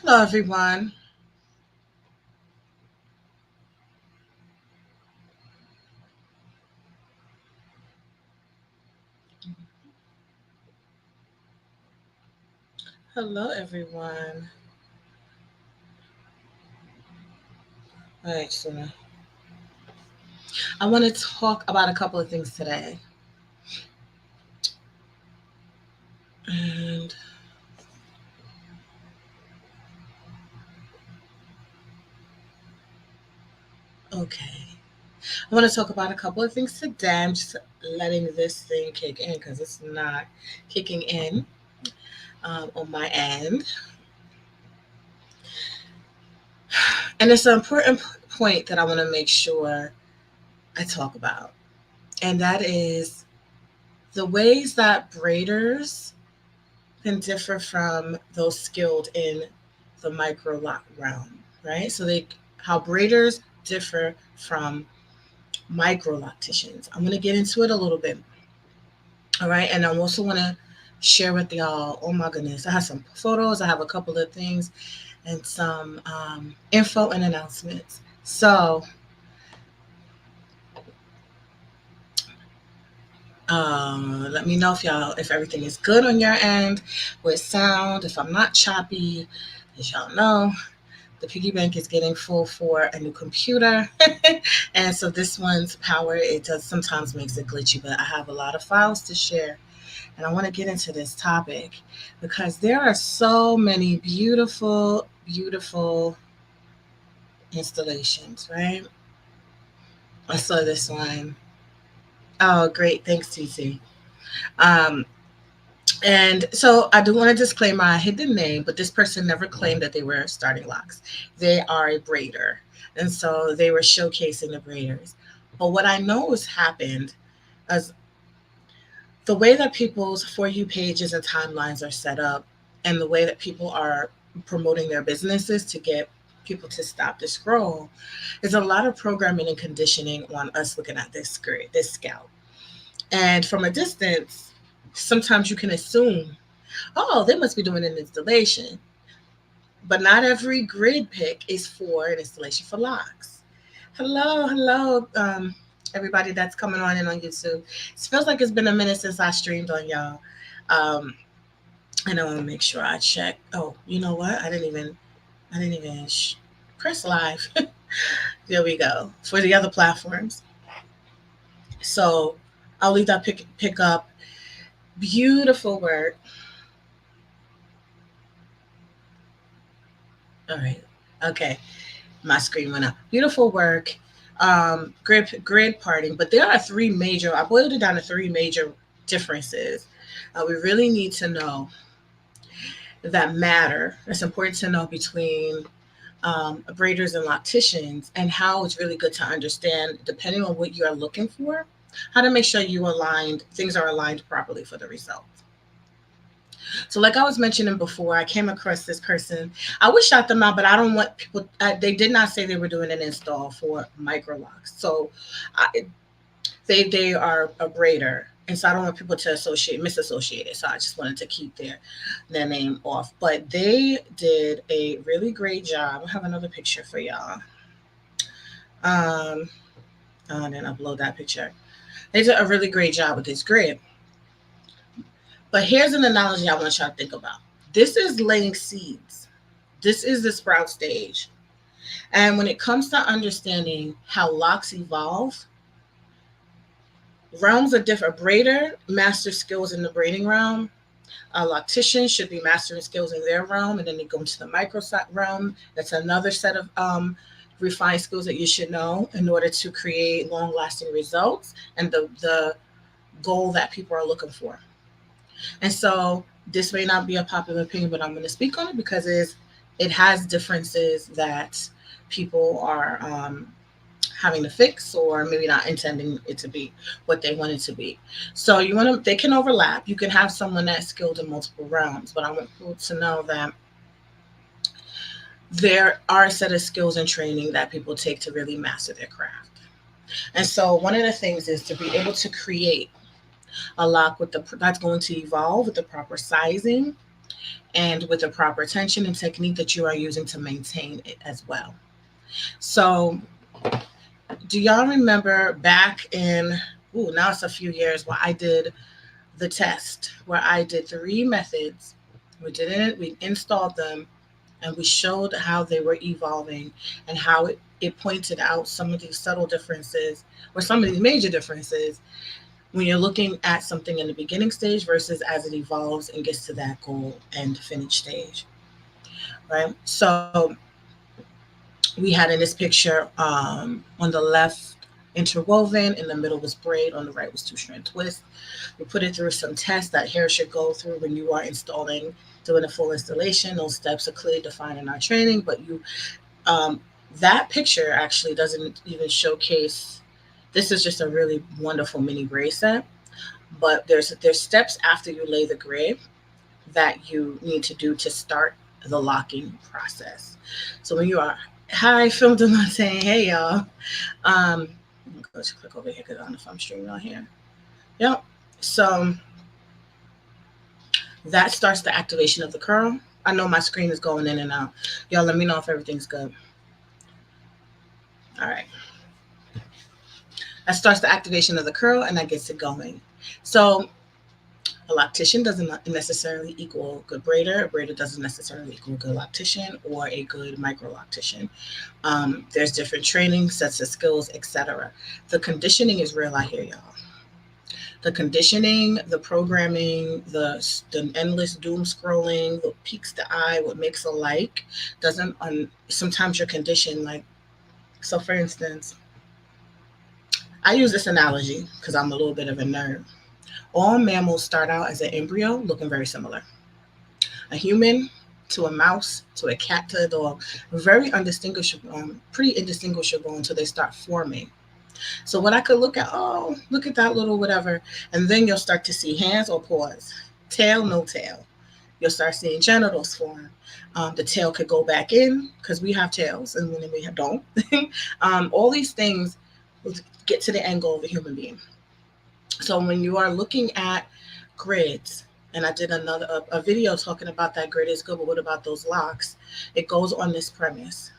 Hello, everyone. Hello, everyone. All right, so I want to talk about a couple of things today. And okay, I want to talk about a couple of things today. I'm just letting this thing kick in because it's not kicking in on my end. And it's an important point that I want to make sure I talk about. And that is the ways that braiders can differ from those skilled in the micro lock realm, right? So how braiders differ from Micro-Locticians. I'm going to get into it a little bit, all right? And I also want to share with y'all, oh my goodness, I have some photos, I have a couple of things, and some info and announcements. So let me know if everything is good on your end with sound, if I'm not choppy. As y'all know, the piggy bank is getting full for a new computer. And so this one's power, it does sometimes makes it glitchy, but I have a lot of files to share. And I want to get into this topic because there are so many beautiful, beautiful installations, right? I saw this one. Oh, great. Thanks, TC. Um, and so I do want to disclaimer I hid the name, but this person never claimed that they were starting locks. They are a braider. And so they were showcasing the braiders. But what I know has happened is the way that people's For You pages and timelines are set up, and the way that people are promoting their businesses to get people to stop the scroll, is a lot of programming and conditioning on us looking at this grid, this scout. And from a distance, sometimes you can assume, oh, they must be doing an installation. But not every grid pick is for an installation for locks. Hello, hello, everybody that's coming on in on YouTube. It feels like it's been a minute since I streamed on y'all. Um, and I want to make sure I check. Oh, you know what? I didn't even press live. There we go for the other platforms. So I'll leave that pick up. Beautiful work. All right. Okay. My screen went up. Beautiful work. Grid parting. But there are three major. I boiled it down to three major differences. We really need to know that matter. It's important to know between braiders and locticians, and how it's really good to understand, depending on what you are looking for, how to make sure things are aligned properly for the result. So, like I was mentioning before, I came across this person. I would shout them out, but I don't want people. They did not say they were doing an install for micro locks. So, they are a braider, and so I don't want people to misassociate it. So I just wanted to keep their name off. But they did a really great job. I have another picture for y'all. Um, and then upload that picture. They did a really great job with this grid. But here's an analogy I want y'all to think about. This is laying seeds. This is the sprout stage. And when it comes to understanding how locks evolve, realms are different. A braider masters skills in the braiding realm. A loctician should be mastering skills in their realm, and then they go into the micro realm. That's another set of refined skills that you should know in order to create long lasting results and the goal that people are looking for. And so this may not be a popular opinion, but I'm going to speak on it because it has differences that people are having to fix, or maybe not intending it to be what they want it to be. So they can overlap. You can have someone that's skilled in multiple realms, but I want people to know that there are a set of skills and training that people take to really master their craft. And so one of the things is to be able to create a lock that's going to evolve with the proper sizing and with the proper attention and technique that you are using to maintain it as well. So, do y'all remember back in, now it's a few years, where I did the test, where I did 3 methods? We installed them, and we showed how they were evolving and how it pointed out some of these subtle differences or some of these major differences when you're looking at something in the beginning stage versus as it evolves and gets to that goal and finish stage, right? So we had in this picture, on the left, interwoven, in the middle was braid, on the right was 2-strand twist. We put it through some tests that hair should go through when you are installing, doing a full installation. Those steps are clearly defined in our training, but um, that picture actually doesn't even showcase. This is just a really wonderful mini braid set, but there's steps after you lay the grid that you need to do to start the locking process. So when you are, hi, Film Delonte, hey y'all. Go to click over here because I don't know if I'm streaming on here. Yep. So that starts the activation of the curl. I know my screen is going in and out. Y'all let me know if everything's good. All right. That starts the activation of the curl and that gets it going. So a loctician doesn't necessarily equal a good braider. A braider doesn't necessarily equal a good loctician or a good micro-loctician. There's different training, sets of skills, etc. The conditioning is real out here, y'all. The conditioning, the programming, the endless doom scrolling, what piques the eye, what makes a like, doesn't. Sometimes you're conditioned. Like, so for instance, I use this analogy because I'm a little bit of a nerd. All mammals start out as an embryo looking very similar. A human to a mouse to a cat to a dog, very undistinguishable, pretty indistinguishable until they start forming. So what I could look at, look at that little whatever, and then you'll start to see hands or paws, tail, no tail. You'll start seeing genitals form. The tail could go back in because we have tails, and when we don't. All these things get to the end goal of a human being. So when you are looking at grids, and I did a video talking about that grid is good, but what about those locks? It goes on this premise.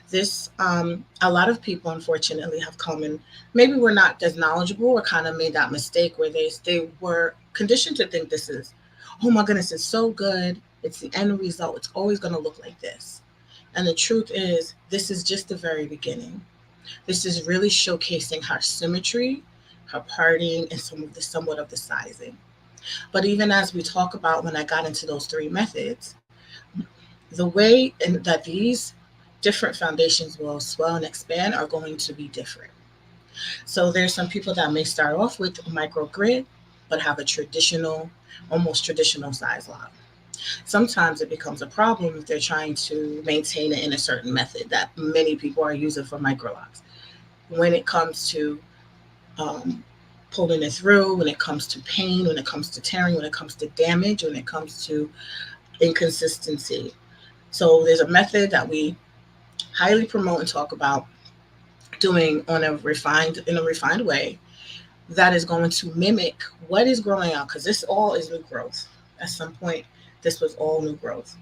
This a lot of people unfortunately have come and maybe we're not as knowledgeable or kind of made that mistake where they were conditioned to think this is, oh my goodness, it's so good, it's the end result, it's always going to look like this. And the truth is, this is just the very beginning. This is really showcasing her symmetry, her parting, and somewhat of the sizing. But even as we talk about when I got into those 3 methods, the way that these different foundations will swell and expand are going to be different. So there's some people that may start off with a micro grid, but have a traditional, almost traditional size lock. Sometimes it becomes a problem if they're trying to maintain it in a certain method that many people are using for micro locks. When it comes to pulling it through, when it comes to pain, when it comes to tearing, when it comes to damage, when it comes to inconsistency. So there's a method that we highly promote and talk about doing in a refined way that is going to mimic what is growing out, because this all is new growth. At some point, this was all new growth.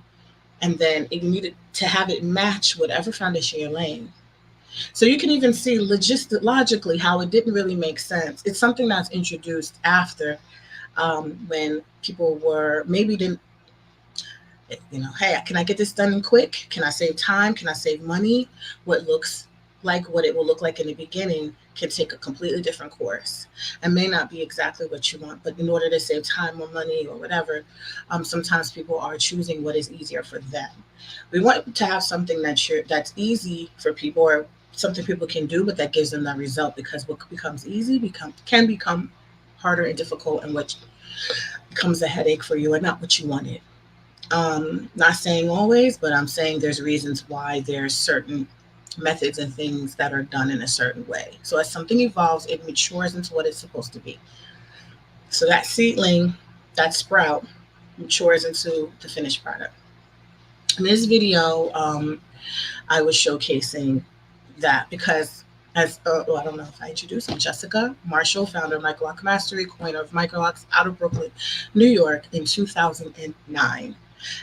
And then you needed to have it match whatever foundation you're laying. So you can even see logically how it didn't really make sense. It's something that's introduced after when people were maybe didn't, hey, can I get this done quick? Can I save time? Can I save money? What looks like what it will look like in the beginning can take a completely different course and may not be exactly what you want. But in order to save time or money or whatever, sometimes people are choosing what is easier for them. We want to have something that's easy for people, or something people can do, but that gives them that result, because what becomes easy can become harder and difficult, and what becomes a headache for you and not what you wanted. Not saying always, but I'm saying there's reasons why there's certain methods and things that are done in a certain way. So as something evolves, it matures into what it's supposed to be. So that seedling, that sprout, matures into the finished product. In this video, I was showcasing that because I don't know if I introduced, I'm Jessica Marshall, founder of Micro-Lock Mastery, coiner of Micro-Locks out of Brooklyn, New York in 2009.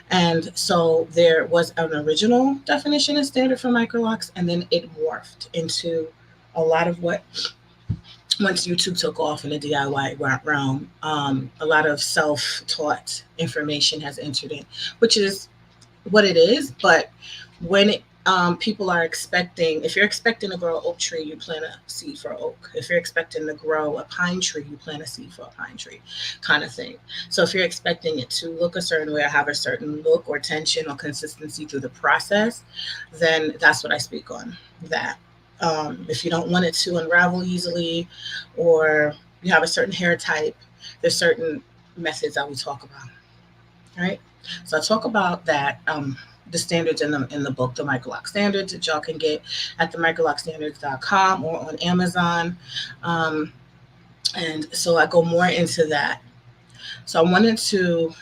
And so there was an original definition and standard for micro-locks, and then it morphed into a lot of what, once YouTube took off in the DIY realm, a lot of self-taught information has entered in, which is what it is. But when people are expecting, if you're expecting to grow an oak tree, you plant a seed for oak. If you're expecting to grow a pine tree, you plant a seed for a pine tree, kind of thing. So if you're expecting it to look a certain way or have a certain look or tension or consistency through the process, then that's what I speak on. That if you don't want it to unravel easily, or you have a certain hair type, there's certain methods that we talk about. Right. So I talk about that. The standards in the book, the Micro-Lock Standards, that y'all can get at the microlockstandards.com or on Amazon. Um, and so I go more into that. So I wanted to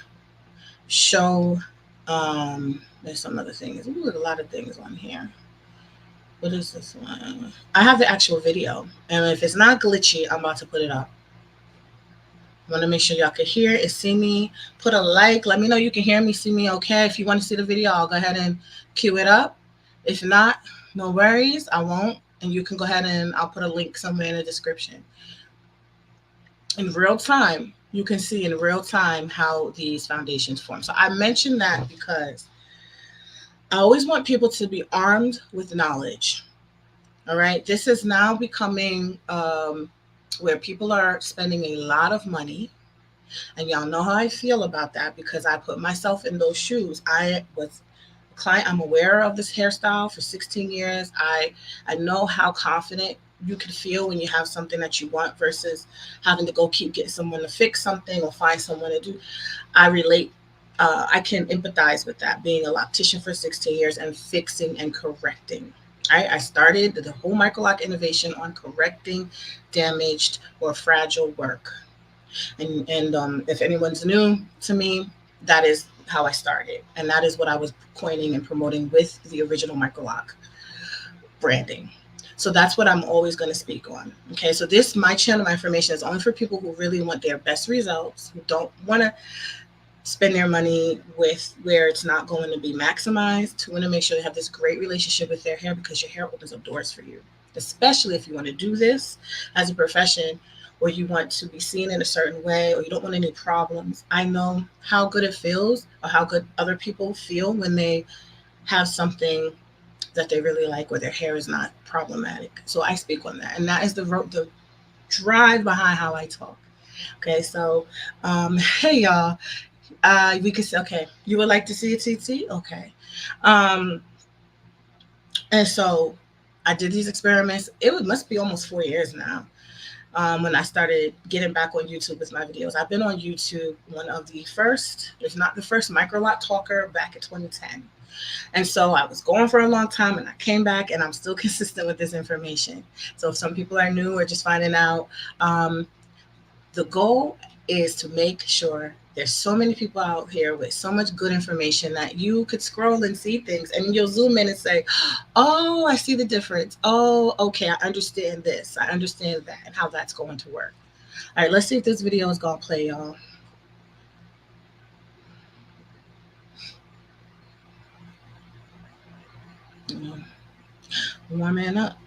show, there's some other things. Ooh, a lot of things on here. What is this one? I have the actual video. And if it's not glitchy, I'm about to put it up. I want to make sure y'all can hear and see me. Put a like. Let me know you can hear me, see me okay. If you want to see the video, I'll go ahead and cue it up. If not, no worries. I won't. And you can go ahead and I'll put a link somewhere in the description. In real time, you can see in real time how these foundations form. So I mentioned that because I always want people to be armed with knowledge. All right. This is now becoming where people are spending a lot of money. And y'all know how I feel about that because I put myself in those shoes. I was a client, I'm aware of this hairstyle for 16 years. I know how confident you can feel when you have something that you want versus having to go keep getting someone to fix something or find someone to do. I relate. I can empathize with that, being a loctician for 16 years and fixing and correcting. I started the whole Micro-Lock innovation on correcting damaged or fragile work. And if anyone's new to me, that is how I started. And that is what I was coining and promoting with the original Micro-Lock branding. So that's what I'm always going to speak on. Okay, so this, my channel, my information is only for people who really want their best results, who don't want to spend their money with where it's not going to be maximized, who want to make sure they have this great relationship with their hair, because your hair opens up doors for you, especially if you want to do this as a profession, or you want to be seen in a certain way, or you don't want any problems. I know how good it feels, or how good other people feel when they have something that they really like, where their hair is not problematic. So I speak on that, and that is the drive behind how I talk. Okay, so hey y'all, we could say, okay, you would like to see a TT? Okay. Um, and so I did these experiments. Must be almost 4 years now. When I started getting back on YouTube with my videos. I've been on YouTube, one of the first, if not the first, Micro-Lock talker back in 2010. And so I was going for a long time and I came back and I'm still consistent with this information. So if some people are new or just finding out, the goal is to make sure there's so many people out here with so much good information that you could scroll and see things and you'll zoom in and say, oh, I see the difference. Oh, okay, I understand this. I understand that and how that's going to work. All right, let's see if this video is going to play, y'all. Warming up.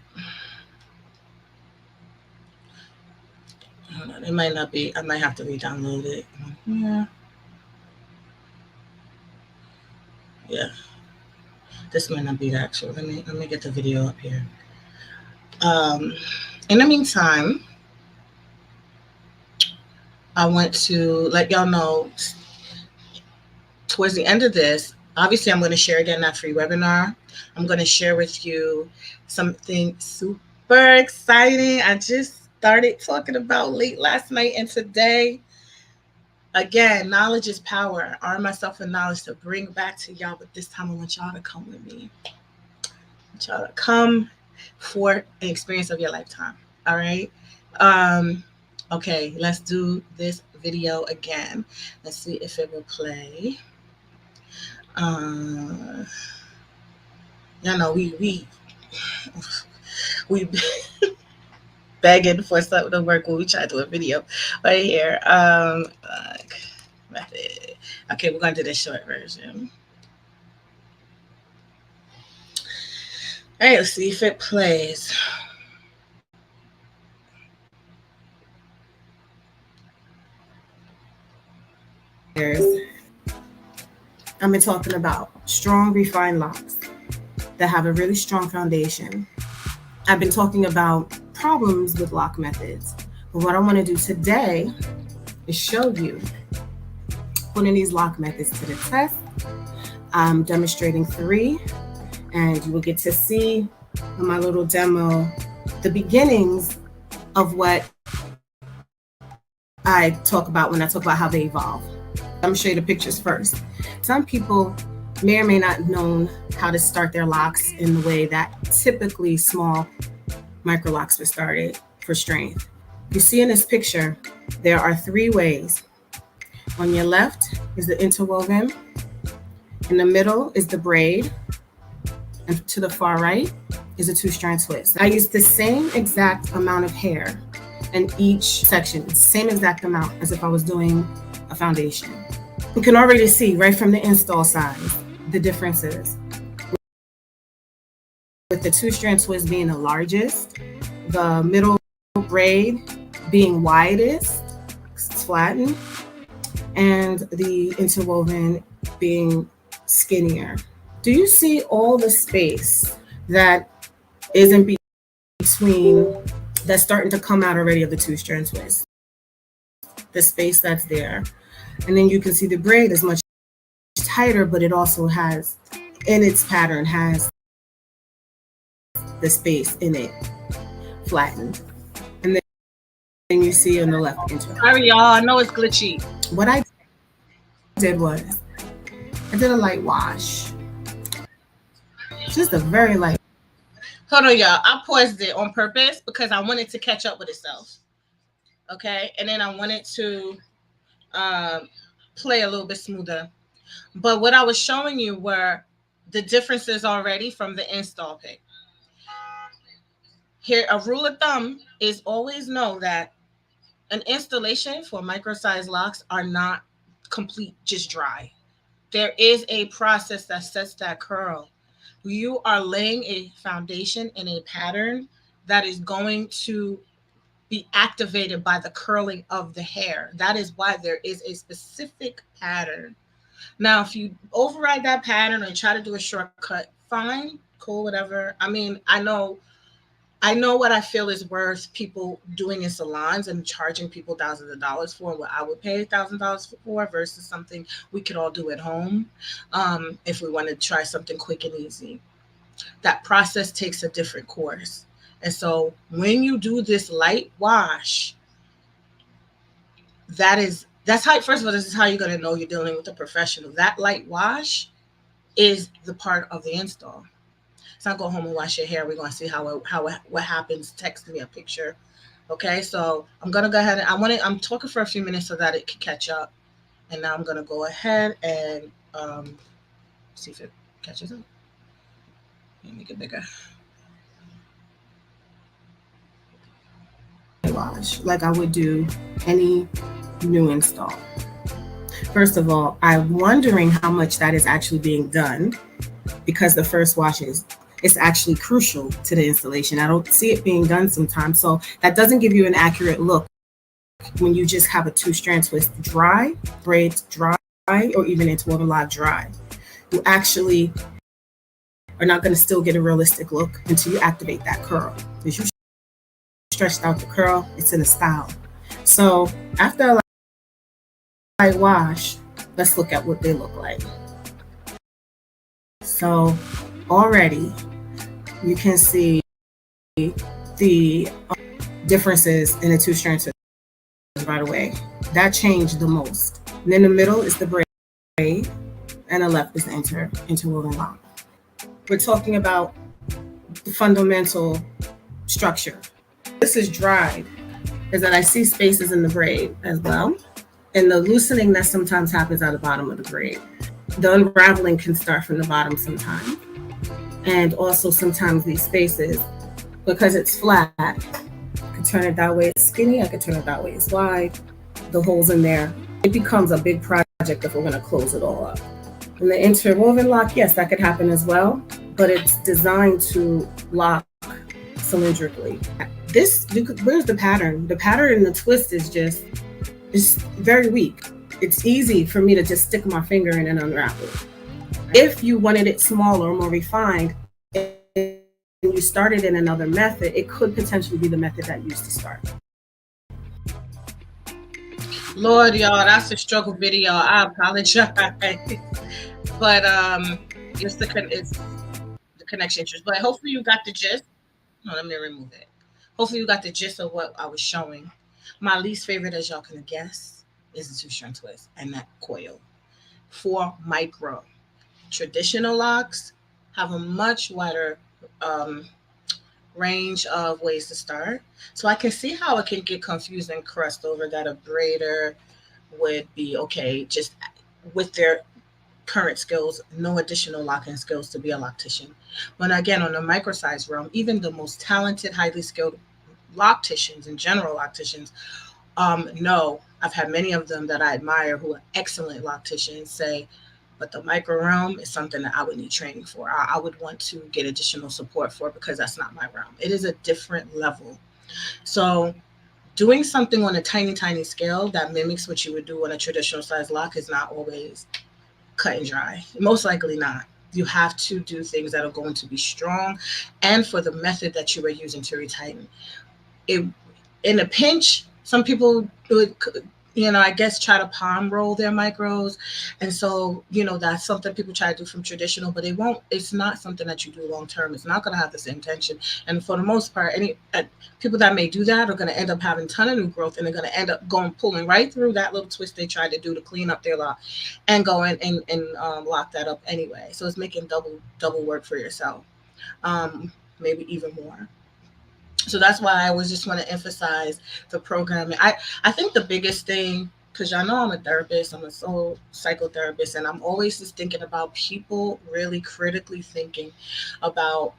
It might not be, I might have to re-download it. Yeah. Yeah. This might not be the actual. Let me get the video up here. In the meantime, I want to let y'all know towards the end of this, obviously I'm going to share again that free webinar. I'm going to share with you something super exciting. I just started talking about late last night and today. Again, knowledge is power. Arm myself with knowledge to bring back to y'all, but this time I want y'all to come with me. I want y'all to come for an experience of your lifetime. All right. Okay, let's do this video again. Let's see if it will play. You know, we begging for something to work when we try to do a video right here. Method. Okay, we're going to do the short version. All right, let's see if it plays. I've been talking about strong, refined locks that have a really strong foundation. I've been talking about problems with lock methods. But what I want to do today is show you putting these lock methods to the test. I'm demonstrating 3, and you will get to see in my little demo the beginnings of what I talk about when I talk about how they evolve. I'm going to show you the pictures first. Some people may or may not know how to start their locks in the way that typically small micro locks were started for strength. You see in this picture, there are 3 ways. On your left is the interwoven, in the middle is the braid, and to the far right is a 2-strand twist. I use the same exact amount of hair in each section, same exact amount as if I was doing a foundation. You can already see right from the install size the differences. With the 2-strand twist being the largest, the middle braid being widest, it's flattened, and the interwoven being skinnier. Do you see all the space that is in between, that's starting to come out already of the 2-strand twist? The space that's there. And then you can see the braid is much tighter, but it also has, in its pattern, has the space in it flattened. And then you see on the left interwoven. Sorry, y'all. I know it's glitchy. What I did was I did a light wash. Just a very light. Hold on, y'all. I paused it on purpose because I wanted to catch up with itself. Okay, and then I wanted to play a little bit smoother. But what I was showing you were the differences already from the install pic. Here, a rule of thumb is always know that an installation for micro-sized locks are not complete, just dry. There is a process that sets that curl. You are laying a foundation in a pattern that is going to be activated by the curling of the hair. That is why there is a specific pattern. Now, if you override that pattern and try to do a shortcut, fine, cool, whatever. I mean, I know what I feel is worth people doing in salons and charging people thousands of dollars for, what I would pay $1,000 for versus something we could all do at home if we want to try something quick and easy. That process takes a different course. And so when you do this light wash, that's how, first of all, this is how you're going to know you're dealing with a professional. That light wash is the part of the install. It's not go home and wash your hair. We're going to see what happens. Text me a picture. Okay, so I'm going to go ahead and I'm talking for a few minutes so that it can catch up. And now I'm going to go ahead and see if it catches up. Let me make it bigger. Wash like I would do any new install. First of all, I'm wondering how much that is actually being done, because the first wash is actually crucial to the installation. I don't see it being done sometimes, so that doesn't give you an accurate look when you just have a 2-strand twist dry, braids dry, or even interwoven lock dry. You actually are not going to still get a realistic look until you activate that curl. Because you stretched out the curl, it's in a style. So after a light wash, let's look at what they look like. So already you can see the differences in the 2-strand twist right away. That changed the most. And then the middle is the braid, and the left is the interwoven lock. We're talking about the fundamental structure. This is dried, is that I see spaces in the braid as well, and the loosening that sometimes happens at the bottom of the braid. The unraveling can start from the bottom sometimes. And also sometimes these spaces, because it's flat, I could turn it that way it's skinny, I could turn it that way it's wide. The holes in there, it becomes a big project if we're going to close it all up. And the interwoven lock, yes, that could happen as well, but it's designed to lock cylindrically. Where's the pattern? The pattern in the twist is very weak. It's easy for me to just stick my finger in and unwrap it. If you wanted it smaller or more refined, and you started in another method, it could potentially be the method that you used to start. Lord, y'all, that's a struggle video. I apologize, but it's the connection issues. But hopefully you got the gist. No, let me remove it. Hopefully you got the gist of what I was showing. My least favorite, as y'all can guess, is the two-strand twist and that coil for micro. Traditional locks have a much wider um, range of ways to start. So I can see how it can get confused and crossed over that a braider would be okay just with their current skills, no additional locking skills to be a loctician. When again, on the micro size realm, even the most talented, highly skilled locticians and general locticians, no, I've had many of them that I admire who are excellent locticians say, but the micro realm is something that I would need training for. I would want to get additional support for because that's not my realm. It is a different level. So doing something on a tiny, tiny scale that mimics what you would do on a traditional size lock is not always cut and dry. Most likely not. You have to do things that are going to be strong and for the method that you are using to retighten. It, in a pinch, some people would, I guess try to palm roll their micros. And so, that's something people try to do from traditional, but it's not something that you do long term. It's not going to have the same tension. And for the most part, any people that may do that are going to end up having a ton of new growth and they're going to end up pulling right through that little twist they tried to do to clean up their lock and go in and lock that up anyway. So it's making double work for yourself, maybe even more. So that's why I always just want to emphasize the programming. I think the biggest thing, because y'all know I'm a therapist, I'm a soul psychotherapist, and I'm always just thinking about people really critically thinking about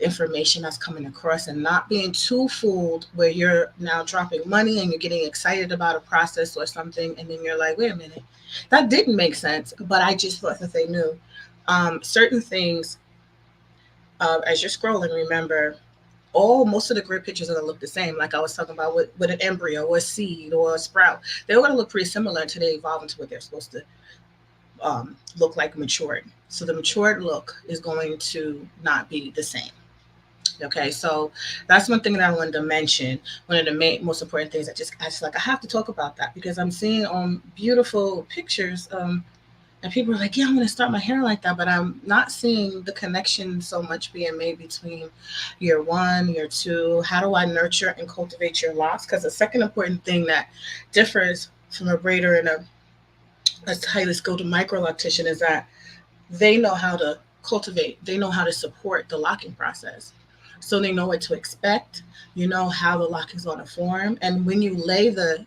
information that's coming across and not being too fooled where you're now dropping money and you're getting excited about a process or something, and then you're like, wait a minute, that didn't make sense, but I just thought that they knew. Certain things, as you're scrolling, remember, most of the grid pictures are going to look the same. Like I was talking about with an embryo or a seed or a sprout, they're going to look pretty similar until they evolve into what they're supposed to look like matured. So the matured look is going to not be the same. Okay, so that's one thing that I wanted to mention. One of the most important things I have to talk about that because I'm seeing beautiful pictures. And people are like, yeah, I'm going to start my hair like that. But I'm not seeing the connection so much being made between year one, year two. How do I nurture and cultivate your locks? Because the second important thing that differs from a braider and a highly skilled micro-loctician is that they know how to cultivate. They know how to support the locking process. So they know what to expect. You know how the lock is going to form. And when you lay the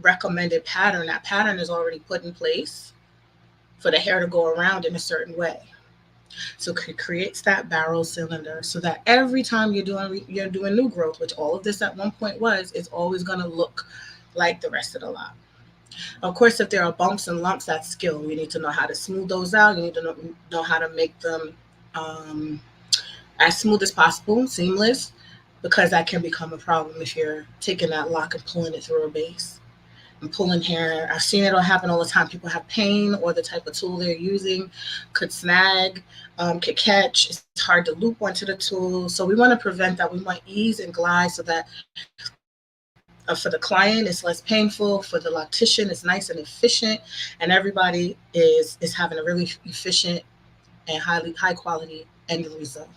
recommended pattern, that pattern is already put in place for the hair to go around in a certain way. So it creates that barrel cylinder so that every time you're doing new growth, which all of this at one point was, it's always going to look like the rest of the lock. Of course, if there are bumps and lumps, that's skill. You need to know how to smooth those out. You need to know how to make them as smooth as possible, seamless, because that can become a problem if you're taking that lock and pulling it through a base. And pulling hair, I've seen it all happen all the time. People have pain or the type of tool they're using could snag, could catch. It's hard to loop onto the tool. So we want to prevent that. We want ease and glide so that for the client it's less painful, for the loctician it's nice and efficient, and everybody is having a really efficient and high quality end result.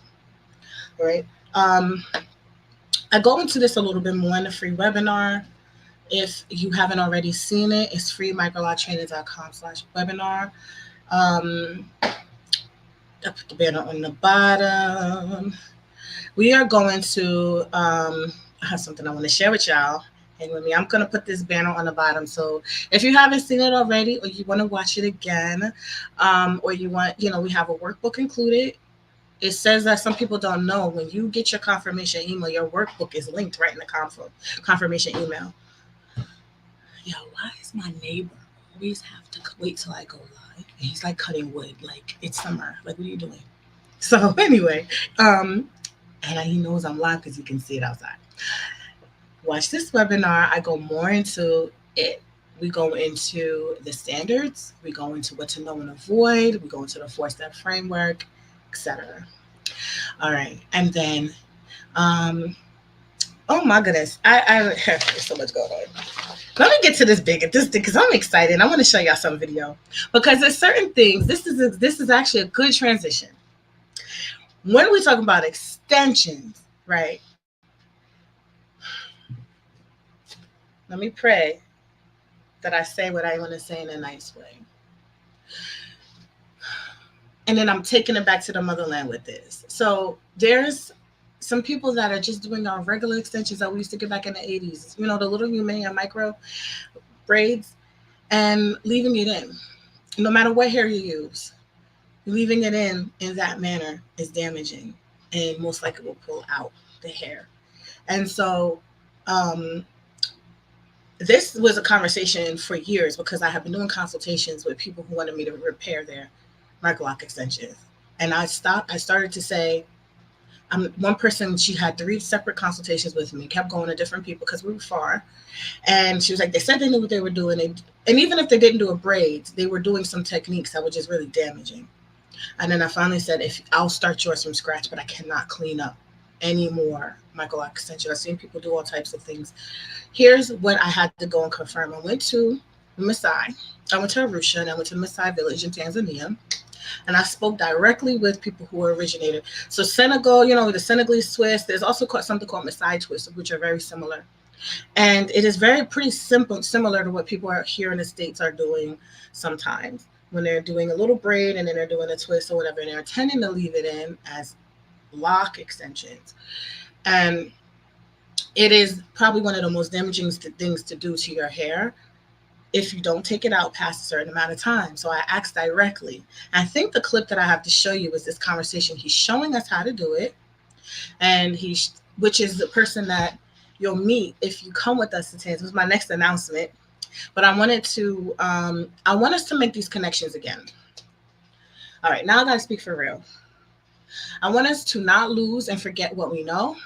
All right. I go into this a little bit more in the free webinar. If you haven't already seen it, it's freemicrolottraining.com/webinar. I put the banner on the bottom. We are going to, I have something I want to share with y'all. Hang with me. I'm going to put this banner on the bottom. So if you haven't seen it already or you want to watch it again, or you want, we have a workbook included. It says that some people don't know when you get your confirmation email, your workbook is linked right in the confirmation email. Yo, why is my neighbor we have to wait till I go live. And he's like cutting wood, like it's summer. Like, what are you doing? So anyway, and he knows I'm live because you can see it outside. Watch this webinar. I go more into it. We go into the standards. We go into what to know and avoid. We go into the four-step framework, etc. All right, and then, um, oh my goodness, I there's so much going on. Let me get to this thing because I'm excited. I want to show y'all some video because there's certain things. This is actually a good transition when we talk about extensions, right? Let me pray that I say what I want to say in a nice way. And then I'm taking it back to the motherland with this. So there's some people that are just doing our regular extensions that we used to get back in the 80s, the little human and micro braids, and leaving it in. No matter what hair you use, leaving it in that manner is damaging and most likely will pull out the hair. And so, this was a conversation for years because I have been doing consultations with people who wanted me to repair their micro-lock extensions. And I started to say, one person, she had 3 separate consultations with me, kept going to different people because we were far. And she was like, they said they knew what they were doing. And even if they didn't do a braid, they were doing some techniques that were just really damaging. And then I finally said, if I'll start yours from scratch, but I cannot clean up any more micro-lock extension. I've seen people do all types of things. Here's what I had to go and confirm. I went to Masai. I went to Arusha and I went to the Masai village in Tanzania. And I spoke directly with people who were originated. So Senegal, the Senegalese twist. There's also something called Masai twist, which are very similar. And it is pretty simple, similar to what people are here in the States are doing sometimes when they're doing a little braid and then they're doing a twist or whatever, and they're tending to leave it in as lock extensions. And it is probably one of the most damaging things to do to your hair if you don't take it out past a certain amount of time. So I asked directly. I think the clip that I have to show you is this conversation. He's showing us how to do it, and which is the person that you'll meet if you come with us to Tanzania. This was my next announcement, but I want us to make these connections again. All right, now I gotta speak for real. I want us to not lose and forget what we know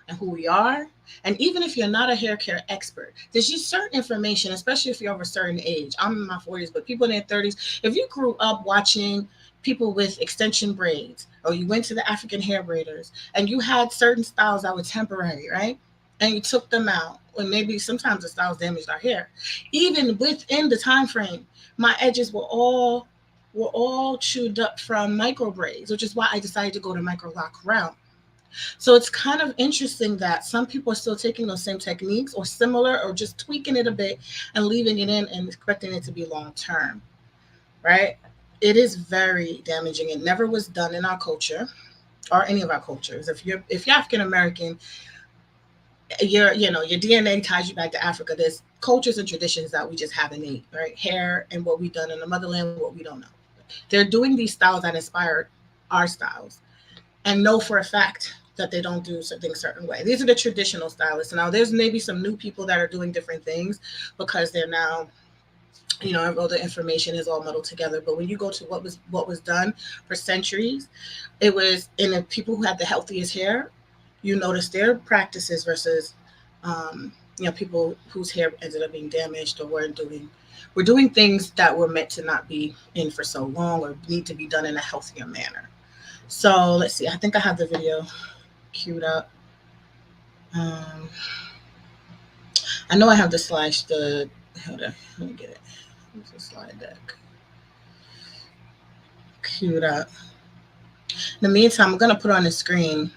and who we are. And even if you're not a hair care expert, there's just certain information, especially if you're over a certain age. I'm in my 40s, but people in their 30s, if you grew up watching people with extension braids, or you went to the African hair braiders, and you had certain styles that were temporary, right? And you took them out, or maybe sometimes the styles damaged our hair. Even within the time frame, my edges were all chewed up from micro braids, which is why I decided to go to micro lock route. So it's kind of interesting that some people are still taking those same techniques or similar, or just tweaking it a bit and leaving it in and expecting it to be long term, right? It is very damaging. It never was done in our culture or any of our cultures. If you're African American, your DNA ties you back to Africa. There's cultures and traditions that we just have innate, right? Hair and what we've done in the motherland, what we don't know. They're doing these styles that inspired our styles, and know for a fact that they don't do things a certain way. These are the traditional stylists. Now, there's maybe some new people that are doing different things because they're now, all the information is all muddled together. But when you go to what was done for centuries, it was in the people who had the healthiest hair. You notice their practices versus, people whose hair ended up being damaged or were doing things that were meant to not be in for so long or need to be done in a healthier manner. So let's see. I think I have the video queued up. I know I have the slide. Hold on, let me get it. Here's the slide deck queued up. In the meantime, I'm gonna put on the screen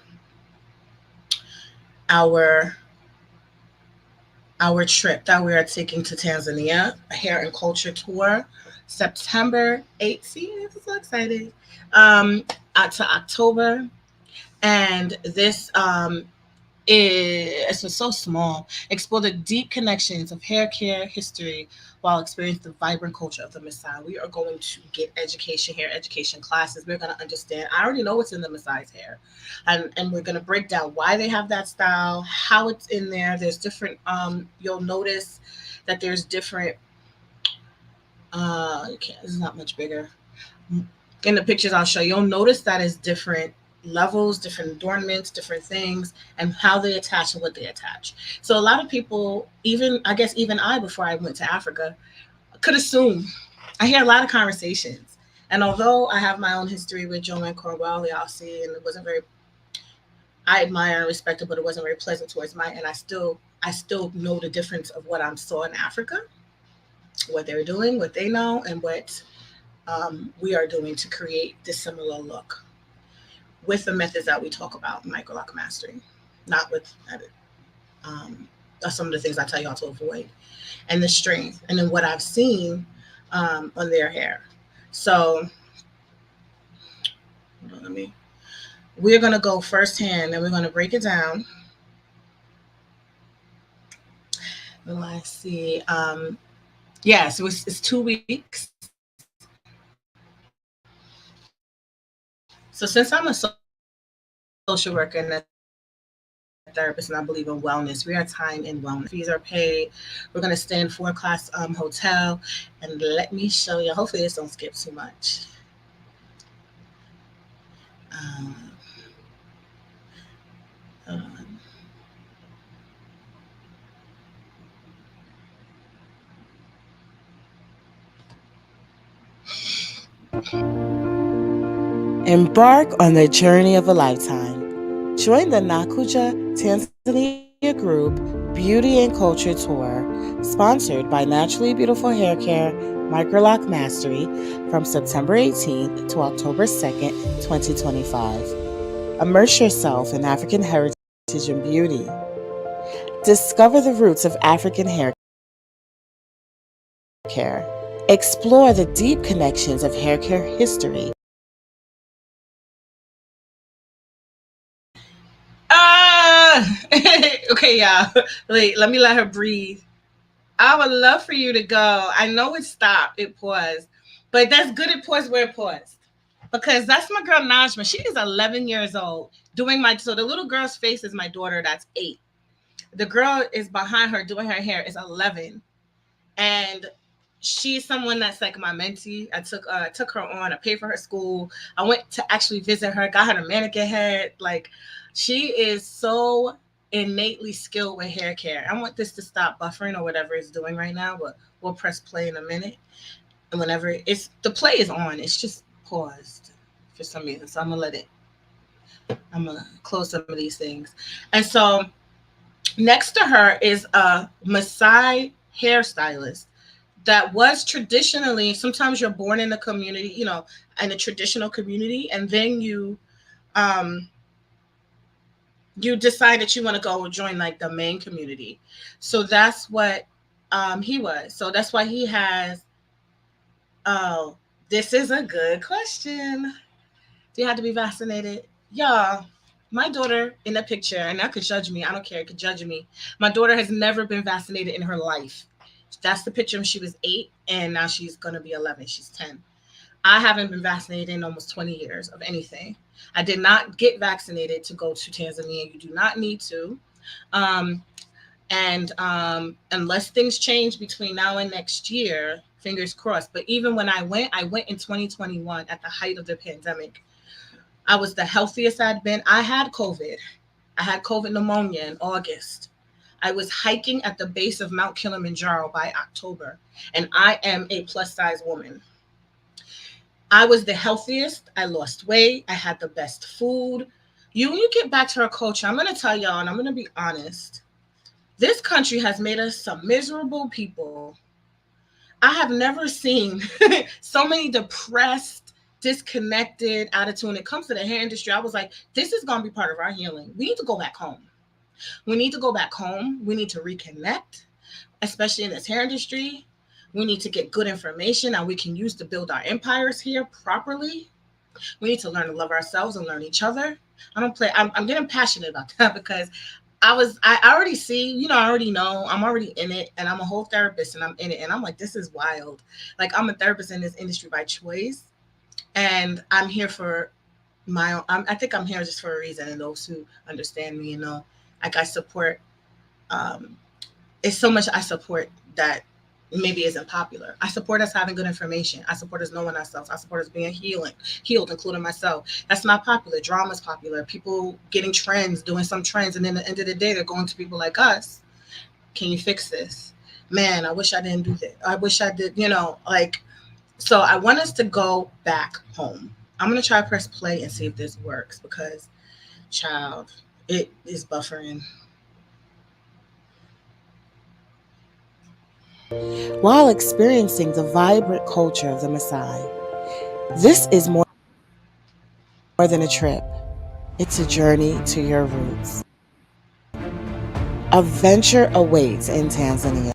our trip that we are taking to Tanzania, a hair and culture tour, September 8th. See, I'm so excited. To October, and this is so small. Explore the deep connections of hair care history while experiencing the vibrant culture of the Maasai. We are going to get hair education classes. We're going to understand. I already know what's in the Maasai's hair, and we're going to break down why they have that style, how it's in there. There's different. You'll notice that there's different You can't, it's not much bigger. In the pictures I'll show you, you'll notice that it's different levels, different adornments, different things, and how they attach and what they attach. So a lot of people, even I guess even I, before I went to Africa, could assume. I hear a lot of conversations. And although I have my own history with Joanne Cornwell, I'll see, and it wasn't very, I admire and respect it, but it wasn't very pleasant towards my, and I still know the difference of what I saw in Africa, what they're doing, what they know, and what we are doing to create this similar look with the methods that we talk about in micro-lock mastering, not with um, some of the things I tell y'all to avoid, and the strength, and then what I've seen on their hair. So hold on, let me. We're gonna go firsthand, and we're gonna break it down. Let's see. Yeah, so it's 2 weeks. So since I'm a social worker and a therapist, and I believe in wellness, we are tying in wellness. Fees are paid. We're going to stay in 4 class hotel, and let me show you. Hopefully, this don't skip too much. Um, hold on. Embark on the journey of a lifetime. Join the Nakuja Tanzania Group Beauty and Culture Tour, sponsored by Naturally Beautiful Hair Care Micro-Lock Mastery from September 18th to October 2nd, 2025. Immerse yourself in African heritage and beauty. Discover the roots of African hair care. Explore the deep connections of hair care history with Micro-Locticians. Okay, y'all. Wait, let me let her breathe. I would love for you to go. I know it stopped, it paused, but that's good. It paused where it paused, because that's my girl Najma. She is 11 years old. Doing my, so the little girl's face is my daughter. That's 8. The girl is behind her doing her hair is 11, and she's someone that's like my mentee. I took her on. I paid for her school. I went to actually visit her. Got her a mannequin head. Like, she is so innately skilled with hair care. I want this to stop buffering or whatever it's doing right now, but we'll press play in a minute. And whenever it's the play is on, it's just paused for some reason. So I'm gonna let it. I'm gonna close some of these things. And so next to her is a Maasai hairstylist that was traditionally, sometimes you're born in a community, in a traditional community, and then um you decide that you want to go join like the main community. So that's what he was. So that's why he has. Oh, this is a good question. Do you have to be vaccinated? Y'all, my daughter in the picture, and that could judge me. I don't care. It could judge me. My daughter has never been vaccinated in her life. That's the picture when she was 8, and now she's going to be 11. She's 10. I haven't been vaccinated in almost 20 years of anything. I did not get vaccinated to go to Tanzania. You do not need to. Um, and unless things change between now and next year, fingers crossed. But even when I went in 2021 at the height of the pandemic. I was the healthiest I'd been. I had COVID. I had COVID pneumonia in August. I was hiking at the base of Mount Kilimanjaro by October, and I am a plus size woman. I was the healthiest. I lost weight. I had the best food. When you get back to our culture, I'm going to tell y'all, and I'm going to be honest. This country has made us some miserable people. I have never seen so many depressed, disconnected attitude when it comes to the hair industry. I was like, this is going to be part of our healing. We need to go back home. We need to go back home. We need to reconnect, especially in this hair industry. We need to get good information that we can use to build our empires here properly. We need to learn to love ourselves and learn each other. I don't play. I'm getting passionate about that because I already see, I already know, I'm already in it, and I'm a whole therapist and I'm in it. And I'm like, this is wild. Like, I'm a therapist in this industry by choice, and I'm here for my own. I think I'm here just for a reason. And those who understand me, like I support, um, it's so much I support that, maybe isn't popular. I support us having good information. I support us knowing ourselves. I support us being healed, including myself. That's not popular. Drama's popular. People getting trends, doing some trends, and then at the end of the day, they're going to people like us. Can you fix this? Man, I wish I didn't do that. I wish I did, like, so I want us to go back home. I'm gonna try to press play and see if this works because, child, it is buffering. While experiencing the vibrant culture of the Maasai. This is more than a trip, it's a journey to your roots. A venture awaits in Tanzania.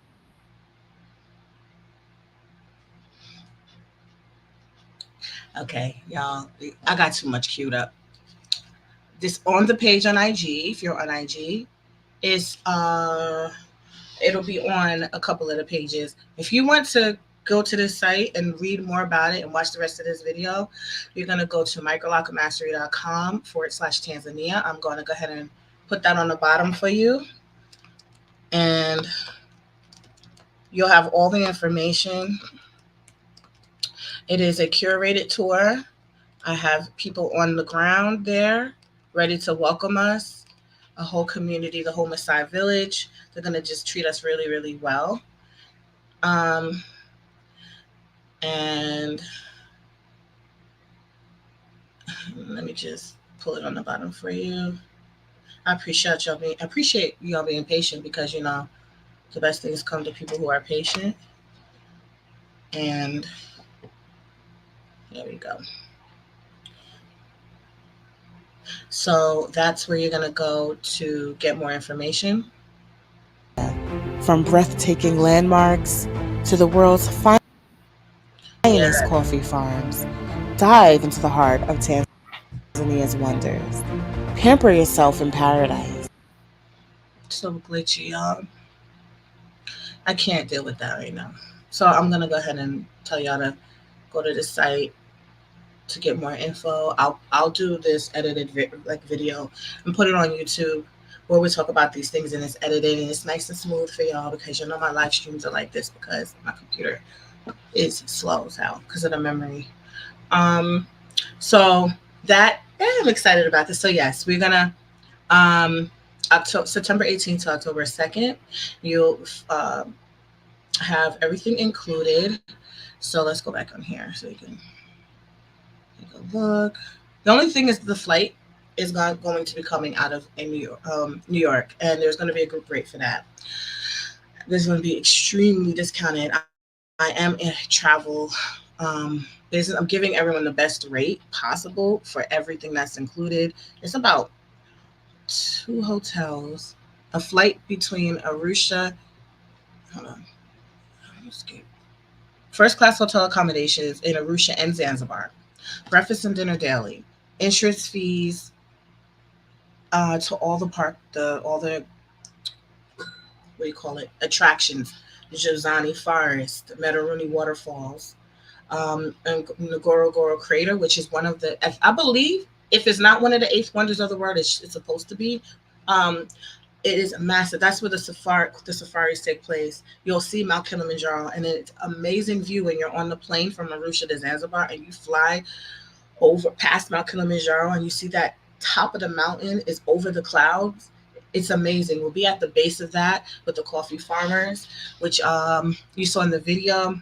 Okay, y'all, I got too much queued up. This on the page on IG, if you're on IG, is it'll be on a couple of the pages. If you want to go to this site and read more about it and watch the rest of this video, you're going to go to microlockermastery.com/Tanzania. I'm going to go ahead and put that on the bottom for you. And you'll have all the information. It is a curated tour. I have people on the ground there ready to welcome us, a whole community, the whole Maasai village. They're going to just treat us really, really well. And let me just pull it on the bottom for you. I appreciate y'all being patient because the best things come to people who are patient. And there we go. So that's where you're gonna go to get more information. From breathtaking landmarks to the world's finest Yeah. coffee farms, dive into the heart of Tanzania's wonders. Pamper yourself in paradise. So glitchy, y'all. I can't deal with that right now. So I'm gonna go ahead and tell y'all to go to the site to get more info. I'll do this edited video and put it on YouTube where we talk about these things and it's edited and it's nice and smooth for y'all because my live streams are like this because my computer is slow as hell because of the memory. So that I'm excited about this. So yes, we're gonna September 18th to October 2nd. You'll have everything included. So let's go back on here so you can take a look. The only thing is the flight is not going to be coming out of New York, and there's going to be a group rate for that. This is going to be extremely discounted. I am in travel business. I'm giving everyone the best rate possible for everything that's included. It's about 2 hotels, a flight between Arusha. Hold on. First class hotel accommodations in Arusha and Zanzibar. Breakfast and dinner daily. Entrance fees to all the what do you call it, attractions. The Jozani Forest, Medaruni Waterfalls, and Ngorongoro Crater, which is one of the, I believe, if it's not one of the 8 wonders of the world, it's supposed to be. It is massive. That's where the safaris take place. You'll see Mount Kilimanjaro, and it's amazing view when you're on the plane from Arusha to Zanzibar, and you fly over past Mount Kilimanjaro, and you see that top of the mountain is over the clouds. It's amazing. We'll be at the base of that with the coffee farmers, which you saw in the video.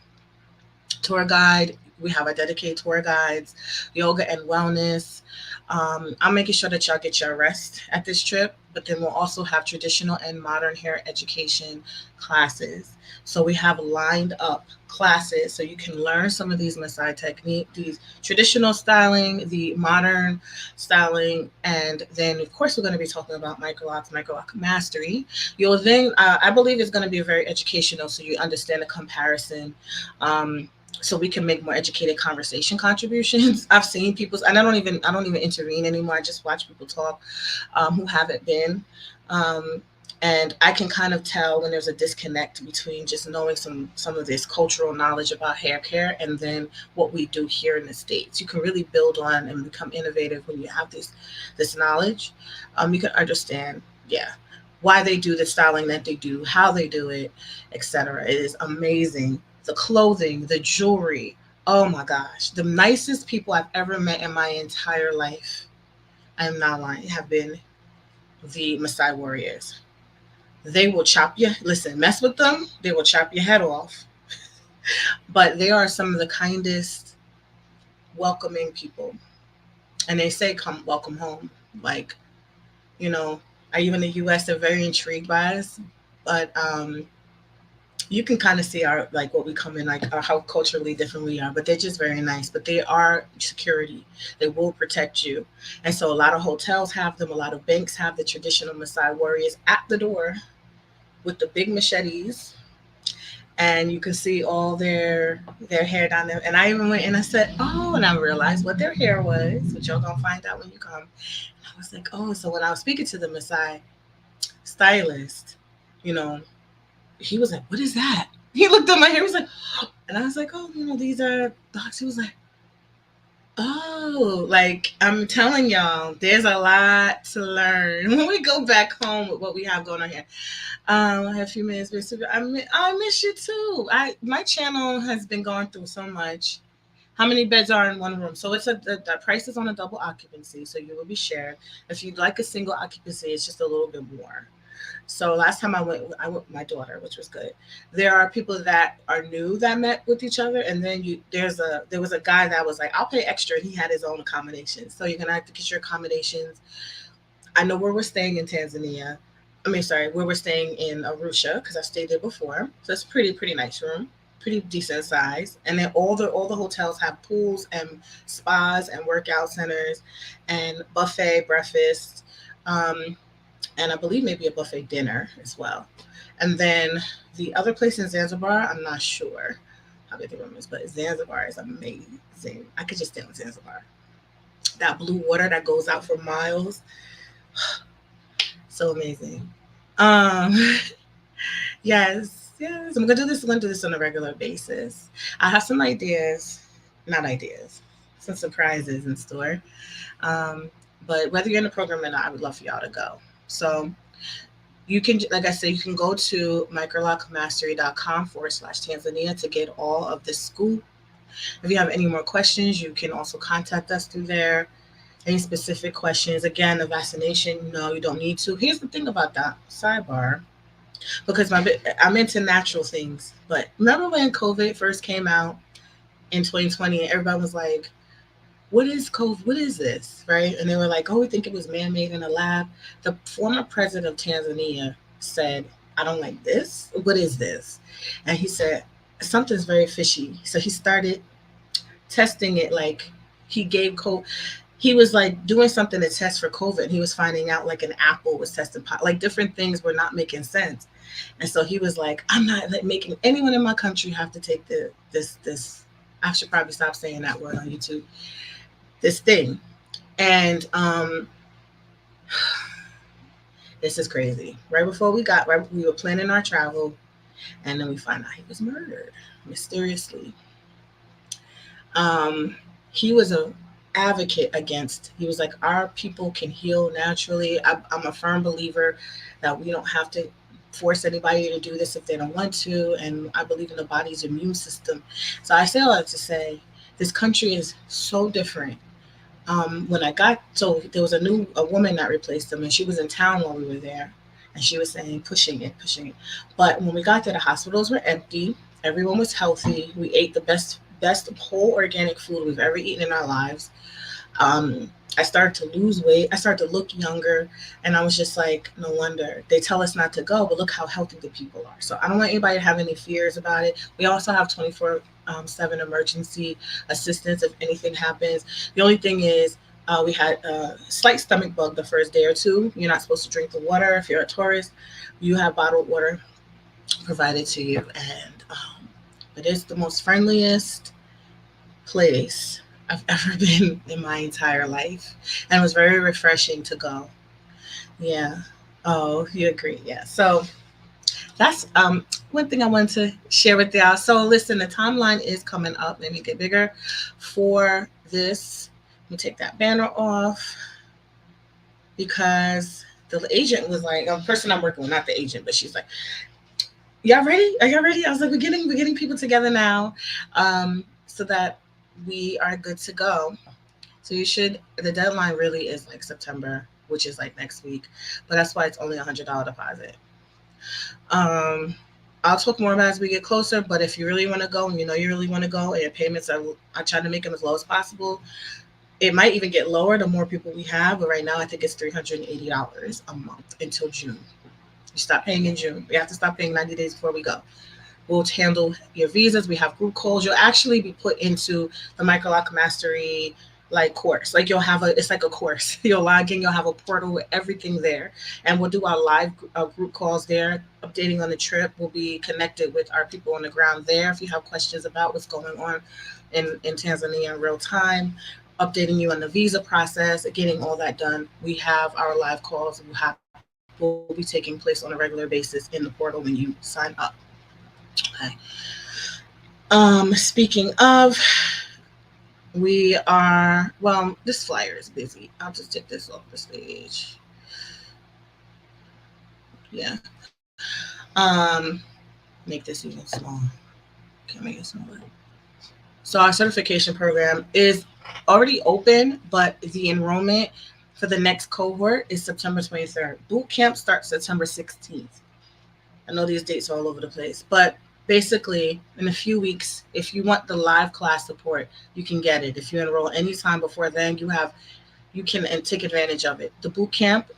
Tour guide. We have a dedicated tour guides, yoga and wellness. I'm making sure that y'all get your rest at this trip, but then we'll also have traditional and modern hair education classes. So we have lined up classes so you can learn some of these Maasai technique, these traditional styling, the modern styling, and then of course we're going to be talking about micro-lock mastery. You'll then, I believe it's going to be very educational so you understand the comparison. So we can make more educated conversation contributions. I've seen people, and I don't even intervene anymore. I just watch people talk who haven't been. And I can kind of tell when there's a disconnect between just knowing some of this cultural knowledge about hair care and then what we do here in the States. You can really build on and become innovative when you have this knowledge. You can understand, yeah. why they do the styling that they do, how they do it, etc. It is amazing. The clothing, the jewelry. Oh my gosh. The nicest people I've ever met in my entire life, I am not lying, have been the Maasai warriors. They will chop you. Listen, mess with them, they will chop your head off. But they are some of the kindest, welcoming people. And they say, come, welcome home. Like, you know, are you in the US? They're very intrigued by us. But you can kind of see our like what we come in like how culturally different we are, but they're just very nice. But they are security, they will protect you. And so a lot of hotels have them, a lot of banks have the traditional Maasai warriors at the door with the big machetes, and you can see all their hair down there. And I even went and I said, oh, and I realized what their hair was, which y'all gonna find out when you come. And I was like, oh. So when I was speaking to the Maasai stylist, you know, he was like, what is that? He looked at my hair, he was like, and I was like, oh, these are dogs. He was like, oh, like I'm telling y'all, there's a lot to learn when we go back home with what we have going on here. I have a few minutes, but I miss you too. My channel has been going through so much. How many beds are in one room? So the price is on a double occupancy, so you will be shared. If you'd like a single occupancy, it's just a little bit more. So last time I went with my daughter, which was good. There are people that are new that met with each other, and then there was a guy that was like, I'll pay extra, and he had his own accommodations. So you're gonna have to get your accommodations. I know where we're staying in Tanzania. I mean, sorry, where we're staying in Arusha because I stayed there before. So it's pretty nice room, pretty decent size. And then all the hotels have pools and spas and workout centers and buffet breakfast. And I believe maybe a buffet dinner as well. And then the other place in Zanzibar, I'm not sure how big the room is, but Zanzibar is amazing. I could just stay on Zanzibar. That blue water that goes out for miles, so amazing. Um, yes, yes. I'm gonna do this. I'm gonna do this on a regular basis. I have some ideas, not ideas, some surprises in store. Um, but whether you're in the program or not, I would love for y'all to go. So you can, like I said, you can go to microlockmastery.com/Tanzania to get all of this scoop. If you have any more questions, you can also contact us through there. Any specific questions? Again, the vaccination, no, you don't need to. Here's the thing about that sidebar, because I'm into natural things. But remember when COVID first came out in 2020, and everybody was like, what is COVID? What is this? Right? And they were like, oh, we think it was man made in a lab. The former president of Tanzania said, I don't like this. What is this? And he said, something's very fishy. So he started testing it. Like he gave COVID. He was like doing something to test for COVID. He was finding out like an apple was testing like different things were not making sense. And so he was like, I'm not like, making anyone in my country have to take this. I should probably stop saying that word on YouTube. This thing. And this is crazy. We were planning our travel, and then we find out he was murdered mysteriously. He was a advocate against. He was like, our people can heal naturally. I'm a firm believer that we don't have to force anybody to do this if they don't want to, and I believe in the body's immune system. So I say all that to say this country is so different. When I got, so there was a woman that replaced him, and she was in town while we were there, and she was saying pushing it. But when we got there, the hospitals were empty. Everyone was healthy. We ate the best whole organic food we've ever eaten in our lives. I started to lose weight. I started to look younger, and I was just like, no wonder they tell us not to go, but look how healthy the people are. So I don't want anybody to have any fears about it. We also have 24/7 emergency assistance if anything happens. The only thing is, we had a slight stomach bug the first day or two. You're not supposed to drink the water if you're a tourist. You have bottled water provided to you, and it is the most friendliest place I've ever been in my entire life, and it was very refreshing to go. Yeah. Oh, you agree? Yeah. So that's one thing I wanted to share with y'all. So listen, the timeline is coming up. Let me get bigger for this. Let me take that banner off because The agent was like, a person I'm working with, not the agent, but she's like, "Y'all ready? Are y'all ready?" I was like, "We're getting people together now, so that we are good to go." So you should. The deadline really is like September, which is like next week, but that's why it's only $100 deposit. Um, I'll talk more about it as we get closer. But if you really want to go, and you know you really want to go, and your payments are, I try to make them as low as possible. It might even get lower the more people we have, but right now I think it's $380 a month until June. You stop paying in June. We have to stop paying 90 days before we go. We'll handle your visas. We have group calls. You'll actually be put into the Micro-Lock Mastery like course. Like you'll have a, it's like a course. You'll log in. You'll have a portal with everything there, and we'll do our live group calls there. Updating on the trip. We'll be connected with our people on the ground there. If you have questions about what's going on in Tanzania in real time, updating you on the visa process, getting all that done. We have our live calls will be taking place on a regular basis in the portal when you sign up. Okay. Speaking of, we are, well, this flyer is busy. I'll just take this off the stage. Yeah. Make this even small. Can I make it smaller? So our certification program is already open, but the enrollment for the next cohort is September 23rd. Boot camp starts September 16th. I know these dates are all over the place, but basically, in a few weeks, if you want the live class support, you can get it. If you enroll anytime before then, you can and take advantage of it. The boot camp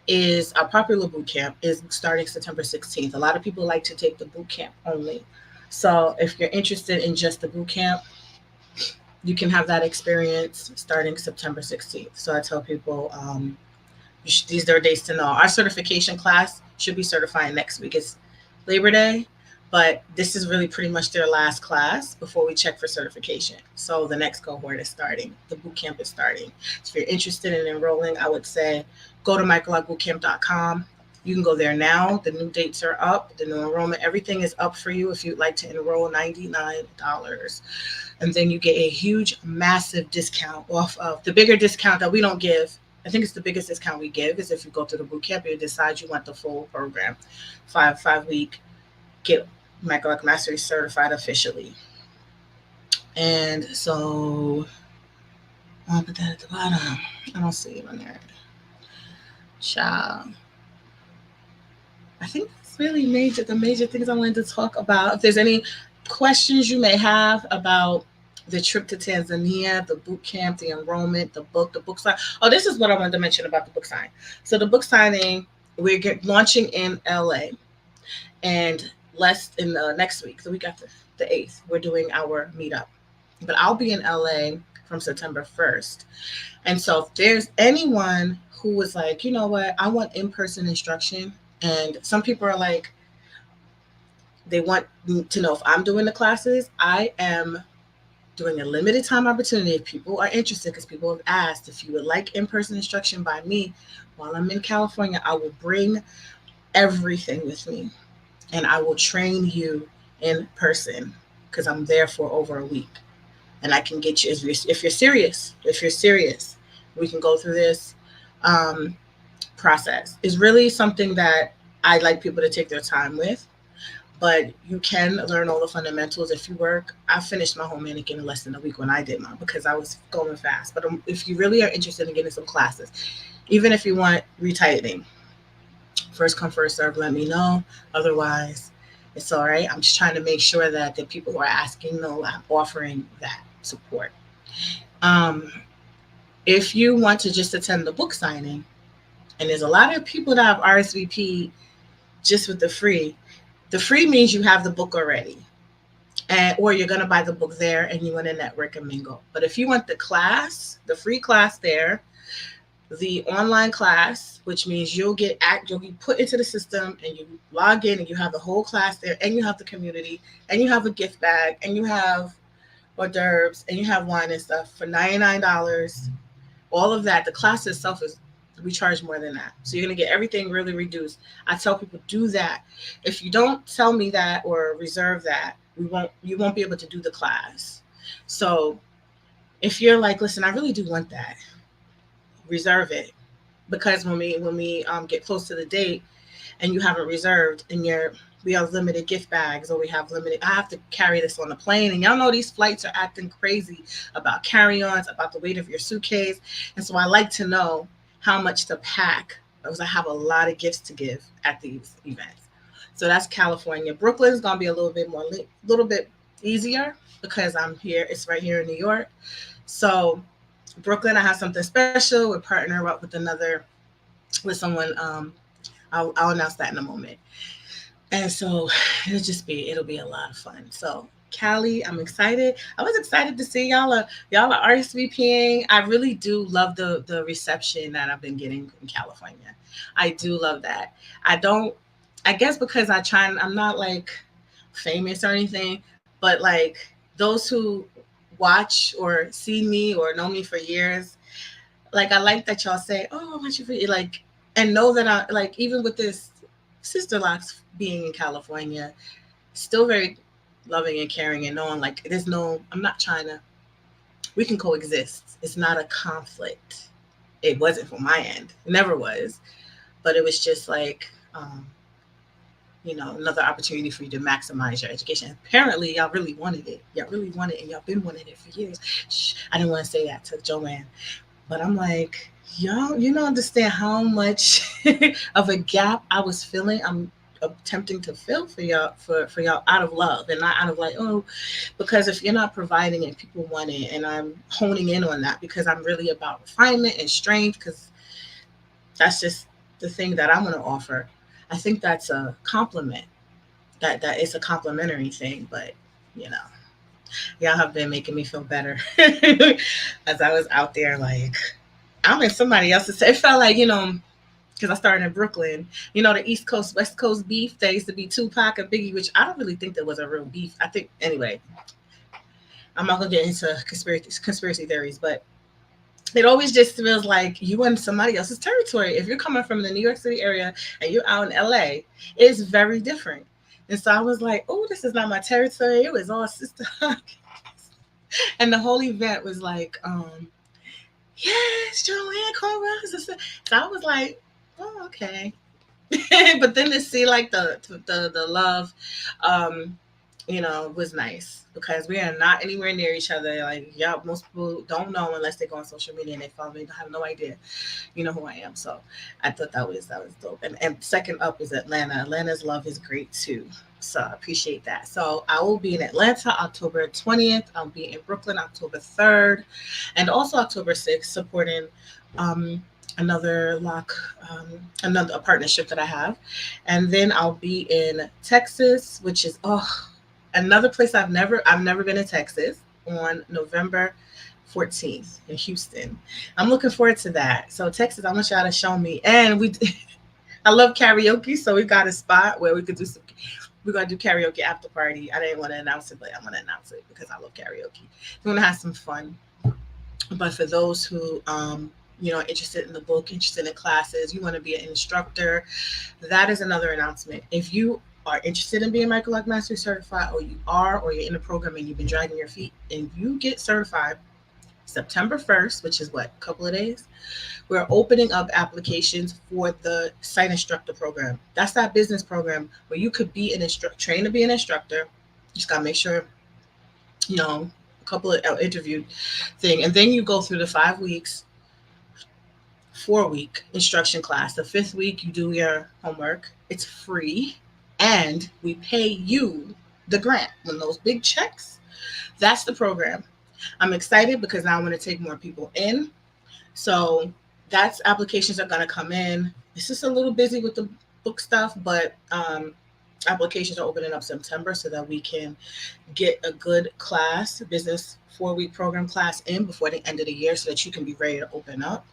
is our popular boot camp is starting September 16th. A lot of people like to take the boot camp only. So if you're interested in just the boot camp, you can have that experience starting September 16th. So I tell people these are dates to know. Our certification class should be certifying next week. It's Labor Day, but this is really pretty much their last class before we check for certification. So the next cohort is starting. The boot camp is starting. So if you're interested in enrolling, I would say go to microlockbootcamp.com. You can go there now. The new dates are up. The new enrollment, everything is up for you if you'd like to enroll, $99. And then you get a huge, massive discount off of the bigger discount that we don't give. I think it's the biggest discount we give is if you go to the boot camp, you decide you want the full program, five week, get Micro-Lock Mastery certified officially. And so I'll put that at the bottom. I don't see it on there. Child. I think that's really the major things I wanted to talk about. If there's any questions you may have about the trip to Tanzania, the boot camp, the enrollment, the book sign. Oh, this is what I wanted to mention about the book sign. So the book signing, launching in LA, and less in the next week, the week after the 8th, we're doing our meetup. But I'll be in LA from September 1st. And so if there's anyone who was like, you know what, I want in-person instruction, and some people are like, they want to know if I'm doing the classes. I am doing a limited time opportunity if people are interested, because people have asked if you would like in-person instruction by me while I'm in California. I will bring everything with me and I will train you in person because I'm there for over a week, and I can get you, if you're serious, we can go through this process. It's really something that I like people to take their time with, but you can learn all the fundamentals if you work. I finished my whole mannequin in less than a week when I did mine because I was going fast. But if you really are interested in getting some classes, even if you want retightening, first come, first serve, let me know. Otherwise, it's all right. I'm just trying to make sure that the people who are asking know I'm offering that support. Um, if you want to just attend the book signing, and there's a lot of people that have RSVP just with the free means you have the book already, or you're going to buy the book there and you want to network and mingle. But if you want the class, the free class there, the online class, which means you'll be put into the system and you log in and you have the whole class there, and you have the community, and you have a gift bag, and you have hors d'oeuvres, and you have wine and stuff for $99. All of that. The class itself we charge more than that. So you're going to get everything really reduced. I tell people, do that. If you don't tell me that or reserve that, you won't be able to do the class. So if you're like, listen, I really do want that, reserve it. because when we get close to the date and you haven't reserved and we have limited gift bags, or we have limited, I have to carry this on the plane, and y'all know these flights are acting crazy about carry-ons, about the weight of your suitcase. And so I like to know how much to pack, because I have a lot of gifts to give at these events. So that's California. Brooklyn's gonna be a little bit easier because I'm here. It's right here in New York. So Brooklyn, I have something special. We partner up with someone. I'll announce that in a moment. And so it'll be a lot of fun. So Cali, I'm excited. I was excited to see y'all are RSVPing. I really do love the reception that I've been getting in California. I do love that. I don't. I guess because I'm not like famous or anything, but like those who watch or see me or know me for years, like I like that y'all say, "Oh, I want you for," like, and know that I like, even with this Sister Locks being in California, still very loving and caring, and knowing like there's no, I'm not trying to, we can coexist. It's not a conflict. It wasn't from my end. It never was. But it was just like, another opportunity for you to maximize your education. Apparently, y'all really wanted it. Y'all really wanted it, and y'all been wanting it for years. Shh, I didn't want to say that to Joanne, but I'm like, y'all, you don't understand how much of a gap I was feeling. I'm attempting to fill for y'all, for y'all, out of love and not out of like, oh, because if you're not providing it, people want it, and I'm honing in on that because I'm really about refinement and strength, because that's just the thing that I'm going to offer. I think that's a compliment. That is a complimentary thing, but you know, y'all have been making me feel better as I was out there. Like I'm in somebody else's. It felt like, because I started in Brooklyn. The East Coast West Coast beef. There used to be Tupac and Biggie, which I don't really think there was a real beef. I think anyway. I'm not gonna get into conspiracy theories, but it always just feels like you in somebody else's territory. If you're coming from the New York City area and you're out in LA, it's very different. And so I was like, oh, this is not my territory. It was all Sister Hawk. And the whole event was like, yes, Joanne Cora. So I was like, oh, okay. But then to see like the love, um, was nice, because we are not anywhere near each other. Like, yeah, most people don't know unless they go on social media and they follow me. They have no idea, who I am. So I thought that was dope. And second up is Atlanta. Atlanta's love is great too. So I appreciate that. So I will be in Atlanta October 20th. I'll be in Brooklyn October 3rd, and also October 6th, supporting um, another lock, another a partnership that I have. And then I'll be in Texas, which is another place I've never been in Texas, on November 14th in Houston. I'm looking forward to that. So Texas, I want y'all to show me. And I love karaoke, so we got a spot where we could do some. We're gonna do karaoke after party. I didn't want to announce it, but I'm gonna announce it because I love karaoke. We're gonna have some fun. But for those who interested in the book, interested in classes, you want to be an instructor, that is another announcement. If you are interested in being Micro-Lock Mastery certified, or you're in a program and you've been dragging your feet, and you get certified September 1st, which is what, a couple of days, we're opening up applications for the site instructor program. That's that business program where you could be trained to be an instructor. You just gotta make sure, a couple of interview thing, and then you go through the 5 weeks, 4-week instruction class. The 5th week, you do your homework. It's free, and we pay you the grant when those big checks. That's the program. I'm excited because now I want to take more people in. So that's applications are going to come in. It's just a little busy with the book stuff, but applications are opening up September so that we can get a good class, business 4-week program class in before the end of the year, so that you can be ready to open up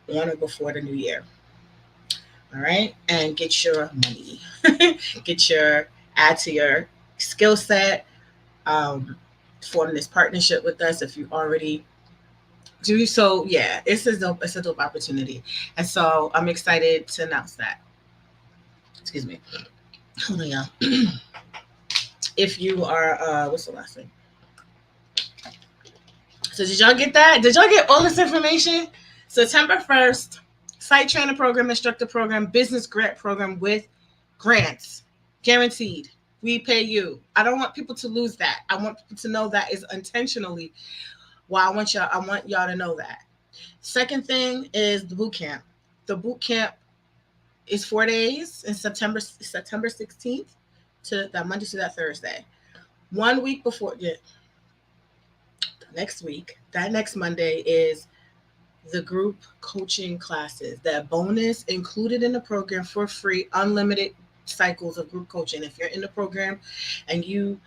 on or before the new year. All right. And get your money, add to your skill set, form this partnership with us if you already do so. Yeah, it's a dope opportunity. And so I'm excited to announce that. Excuse me. Hold on, y'all. If you are, what's the last thing? So did y'all get that? Did y'all get all this information? September 1st, Site trainer program, instructor program, business grant program with grants, guaranteed. We pay you. I don't want people to lose that. I want people to know that is intentionally. Well, I want y'all to know that. Second thing is the boot camp. The boot camp is 4 days in September 16th to that Monday to that Thursday. 1 week before, yeah, next week, that next Monday is the group coaching classes. That bonus included in the program for free, unlimited cycles of group coaching. If you're in the program and you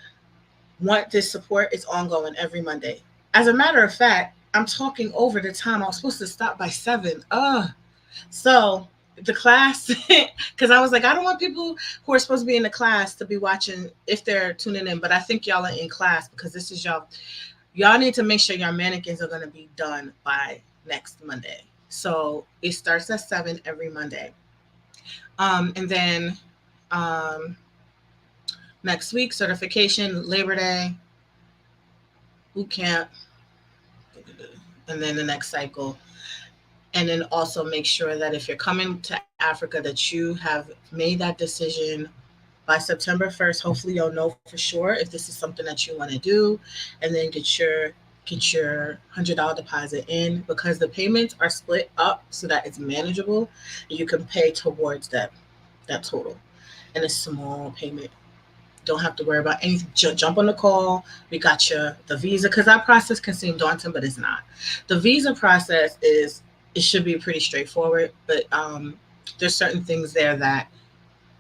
want this support, it's ongoing every Monday. As a matter of fact, I'm talking over the time. I was supposed to stop by 7. So the class, because I was like, I don't want people who are supposed to be in the class to be watching if they're tuning in, but I think y'all are in class because this is y'all. Y'all need to make sure your mannequins are going to be done by next Monday. So it starts at 7 every Monday. And then next week, certification, Labor Day, boot camp, and then the next cycle. And then also make sure that if you're coming to Africa that you have made that decision by September 1st. Hopefully you'll know for sure if this is something that you want to do, and then get your $100 deposit in, because the payments are split up so that it's manageable and you can pay towards that total and a small payment. Don't have to worry about anything. Jump on the call. We got you the visa, because that process can seem daunting, but it's not. The visa process it should be pretty straightforward, but there's certain things there that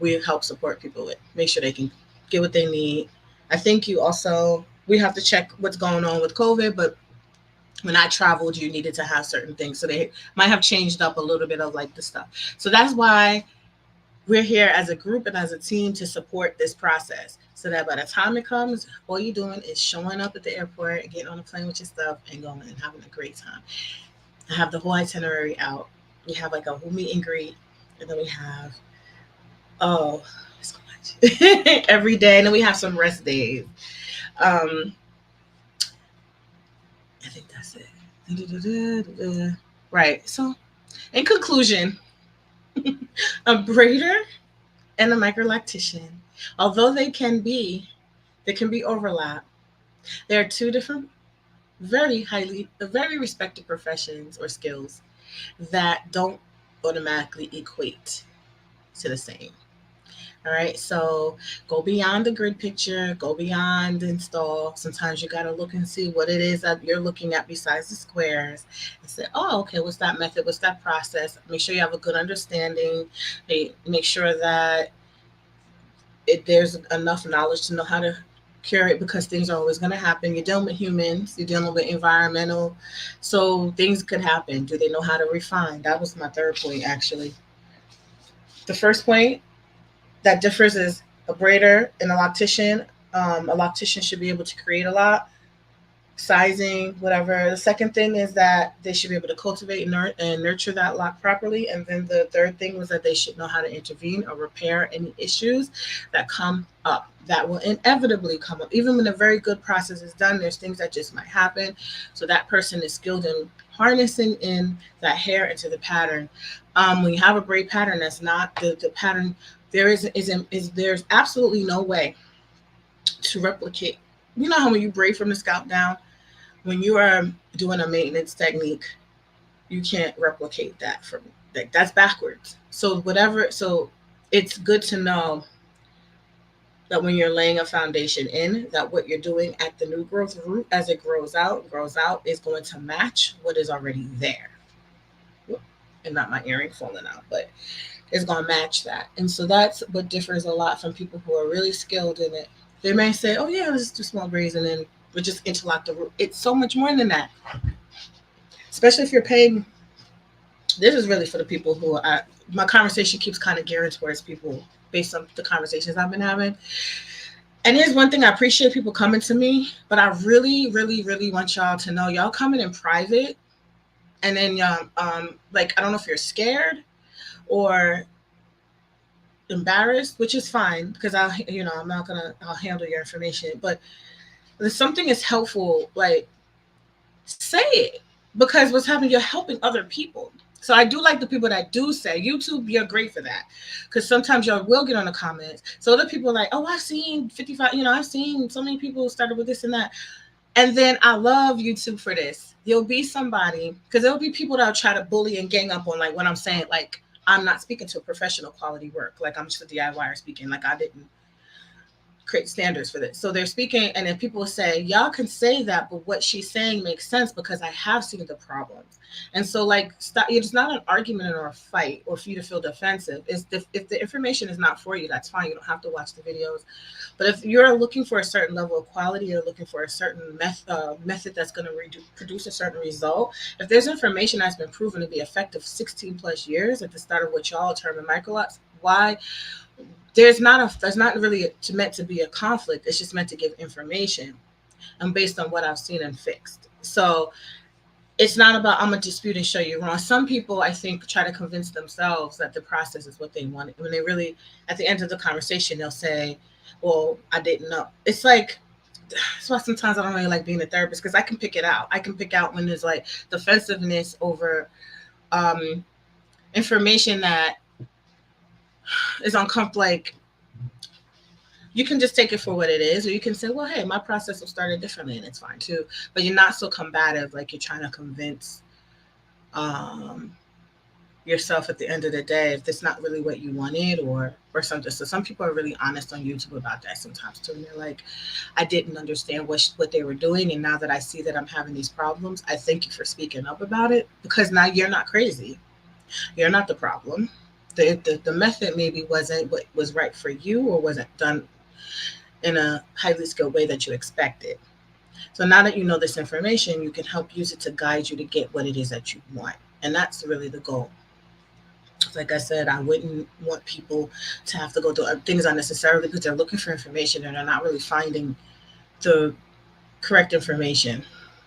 we help support people with. Make sure they can get what they need. I think we have to check what's going on with COVID, but when I traveled, you needed to have certain things. So they might have changed up a little bit of like the stuff. So that's why we're here as a group and as a team to support this process. So that by the time it comes, all you're doing is showing up at the airport and getting on a plane with your stuff and going and having a great time. I have the whole itinerary out. We have like a whole meet and greet, and then we have so much every day, and then we have some rest days. I think that's it. Right. So, in conclusion, a braider and a micro-loctician, although there can be overlap. There are two different, very respected professions or skills that don't automatically equate to the same. All right, so go beyond the grid picture, go beyond the install. Sometimes you got to look and see what it is that you're looking at besides the squares and say, oh, okay, what's that method? What's that process? Make sure you have a good understanding. Make sure that there's enough knowledge to know how to cure it, because things are always going to happen. You're dealing with humans, you're dealing with environmental, so things could happen. Do they know how to refine? That was my third point, actually. The first point that differs is a braider and a loctician. A loctician should be able to create a lot, sizing, whatever. The second thing is that they should be able to cultivate and nurture that lock properly. And then the third thing was that they should know how to intervene or repair any issues that come up, that will inevitably come up. Even when a very good process is done, there's things that just might happen. So that person is skilled in harnessing in that hair into the pattern. When you have a braid pattern that's not the pattern, there's absolutely no way to replicate. You know how when you braid from the scalp down, when you are doing a maintenance technique, you can't replicate that from that's backwards. So it's good to know that when you're laying a foundation in, that what you're doing at the new growth root as it grows out is going to match what is already there. And not my earring falling out, but it's going to match that. And so that's what differs a lot from people who are really skilled in it. They may say, oh yeah, let's do small braids and then we just interlock the root. It's so much more than that. Especially if you're paying. This is really for the people who are, my conversation keeps kind of gearing towards people based on the conversations I've been having. And here's one thing, I appreciate people coming to me, but I really, really, really want y'all to know, y'all coming in private, and then like, I don't know if you're scared or embarrassed, which is fine, because I'll handle your information. But if something is helpful, like, say it, because what's happening, you're helping other people. So I do like the people that do say YouTube. You're great for that, because sometimes y'all will get on the comments. So other people are like, oh, I've seen 55. I've seen so many people who started with this and that. And then I love YouTube for this. You'll be somebody, because there'll be people that'll try to bully and gang up on like what I'm saying. Like I'm not speaking to professional quality work. Like I'm just a DIYer speaking. Like I didn't create standards for this. So they're speaking, and then people will say, y'all can say that, but what she's saying makes sense because I have seen the problems. And so, like, stop. It's not an argument or a fight or for you to feel defensive. If the information is not for you, that's fine. You don't have to watch the videos. But if you're looking for a certain level of quality, you're looking for a certain method that's going to produce a certain result. If there's information that's been proven to be effective 16 plus years at the start of what y'all term microlots, why there's not really meant to be a conflict. It's just meant to give information and based on what I've seen and fixed. So it's not about I'm gonna dispute and show you wrong. Some people I think try to convince themselves that the process is what they want. When they really at the end of the conversation they'll say, well, I didn't know. It's like that's why sometimes I don't really like being a therapist, because I can pick it out. I can pick out when there's like defensiveness over um information that is uncomfortable. Like you can just take it for what it is, or you can say, well, hey, my process was started differently and it's fine too. But you're not so combative, like you're trying to convince um, yourself at the end of the day if it's not really what you wanted or something. So some people are really honest on YouTube about that sometimes too. And they're like, I didn't understand what they were doing. And now that I see that I'm having these problems, I thank you for speaking up about it, because now you're not crazy. You're not the problem. The method maybe wasn't what was right for you or wasn't done in a highly skilled way that you expected. So now that you know this information, you can help use it to guide you to get what it is that you want. And that's really the goal. Like I said, I wouldn't want people to have to go through things unnecessarily because they're looking for information and they're not really finding the correct information.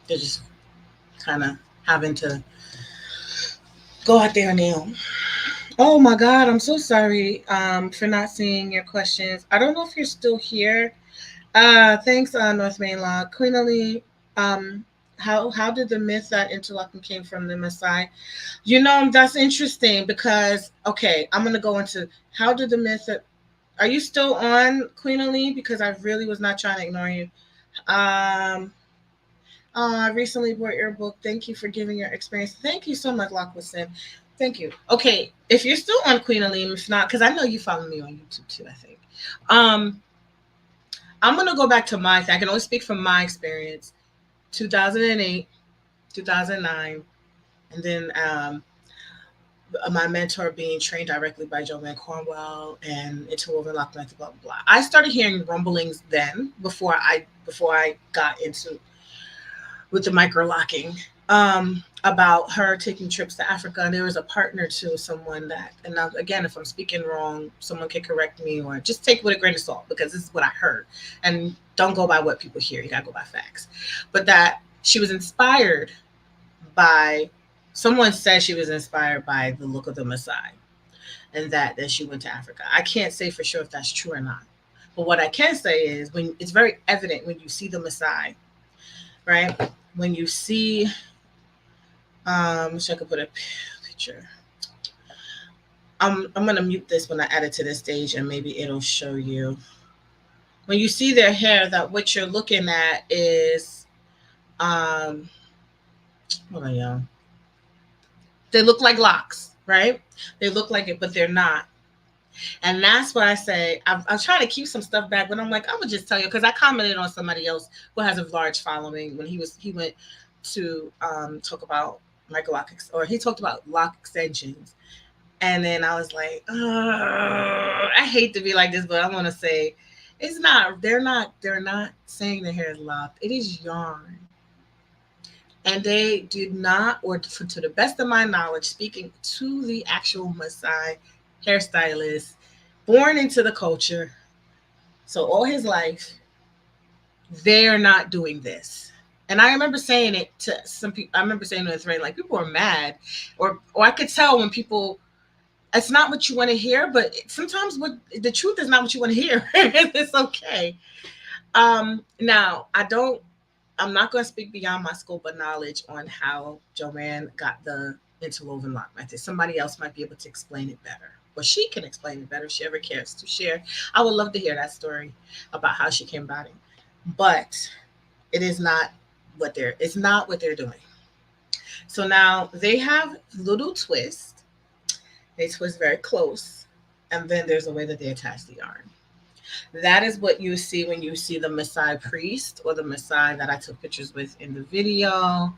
They're just kind of having to go out there now. Oh my God, I'm so sorry for not seeing your questions. I don't know if you're still here. Thanks, North Main Law. Queen Ali, um, how did the myth that interlocking came from the Maasai? That's interesting because okay, I'm gonna go into how did the myth that are you still on, Queen Ali? Because I really was not trying to ignore you. Um, I recently bought your book. Thank you for giving your experience. Thank you so much, Lockwoodson. Thank you. Okay, if you're still on Queen Ali, if not, because I know you follow me on YouTube too, I think. Um, I'm gonna go back to my thing. I can only speak from my experience. 2008, 2009, and then my mentor being trained directly by Joanne Cornwell and interwoven lock blah blah blah. I started hearing rumblings then before I got into with the micro locking about her taking trips to Africa. And there was a partner to someone that, and now, again, if I'm speaking wrong, someone can correct me or just take it with a grain of salt because this is what I heard. And don't go by what people hear, you gotta go by facts. But that she was inspired by, someone said she was inspired by the look of the Maasai and that she went to Africa. I can't say for sure if that's true or not. But what I can say is when it's very evident when you see the Maasai, right? When you see so I could put a picture. I'm gonna mute this when I add it to this stage and maybe it'll show you. When you see their hair, that what you're looking at is hold on, y'all. They look like locks, right? They look like it, but they're not. And that's why I say I'm trying to keep some stuff back, but I'm like, I'm gonna just tell you because I commented on somebody else who has a large following when he went to talk about micro lock or he talked about lock extensions, and then I was like, I hate to be like this, but I want to say it's not. They're not saying the hair is locked. It is yarn, and they did not, or to the best of my knowledge, speaking to the actual Maasai hairstylist, born into the culture, so all his life, they are not doing this. And I remember saying it to some people. I remember saying it to Ray, like people are mad, or I could tell when people. It's not what you want to hear, but sometimes what the truth is not what you want to hear. It's okay. Now I don't. I'm not going to speak beyond my scope of knowledge on how Joanne got the interwoven lock method. Somebody else might be able to explain it better. Or she can explain it better if she ever cares to share. I would love to hear that story about how she came about it. But it is not it's not what they're doing. So now they have little twists. They twist very close. And then there's a way that they attach the yarn. That is what you see when you see the Maasai priest or the Maasai that I took pictures with in the video.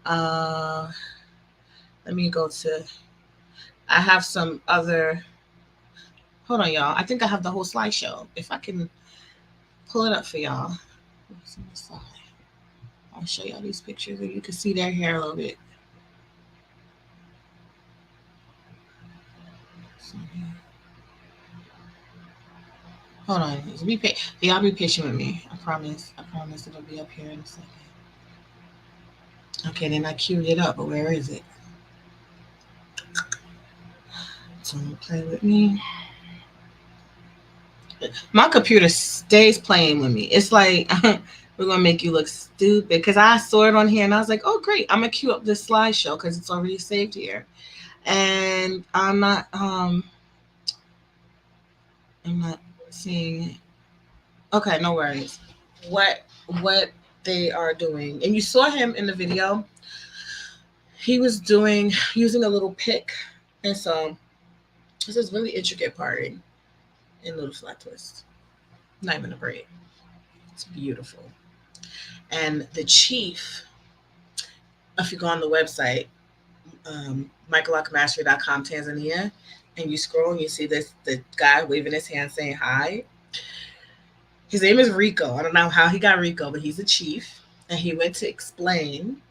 Uh, Let me go to, I have some other, hold on, y'all. I think I have the whole slideshow. If I can pull it up for y'all. I'll show y'all these pictures and you can see their hair a little bit. Hold on. Y'all be patient with me. I promise. I promise it'll be up here in a second. Okay, then I queued it up, but where is it? Don't play with me. My computer stays playing with me. It's like we're gonna make you look stupid because I saw it on here and I was like, oh great, I'm gonna queue up this slideshow because it's already saved here, and I'm not seeing it. Okay, no worries. What they are doing, and you saw him in the video. He was using a little pick, and so this is really intricate parting in little flat twists. Not even a braid. It's beautiful. And the chief, if you go on the website, Micro-Locticians.com Tanzania, and you scroll and you see the guy waving his hand saying hi. His name is Rico. I don't know how he got Rico, but he's a chief, and he went to explain.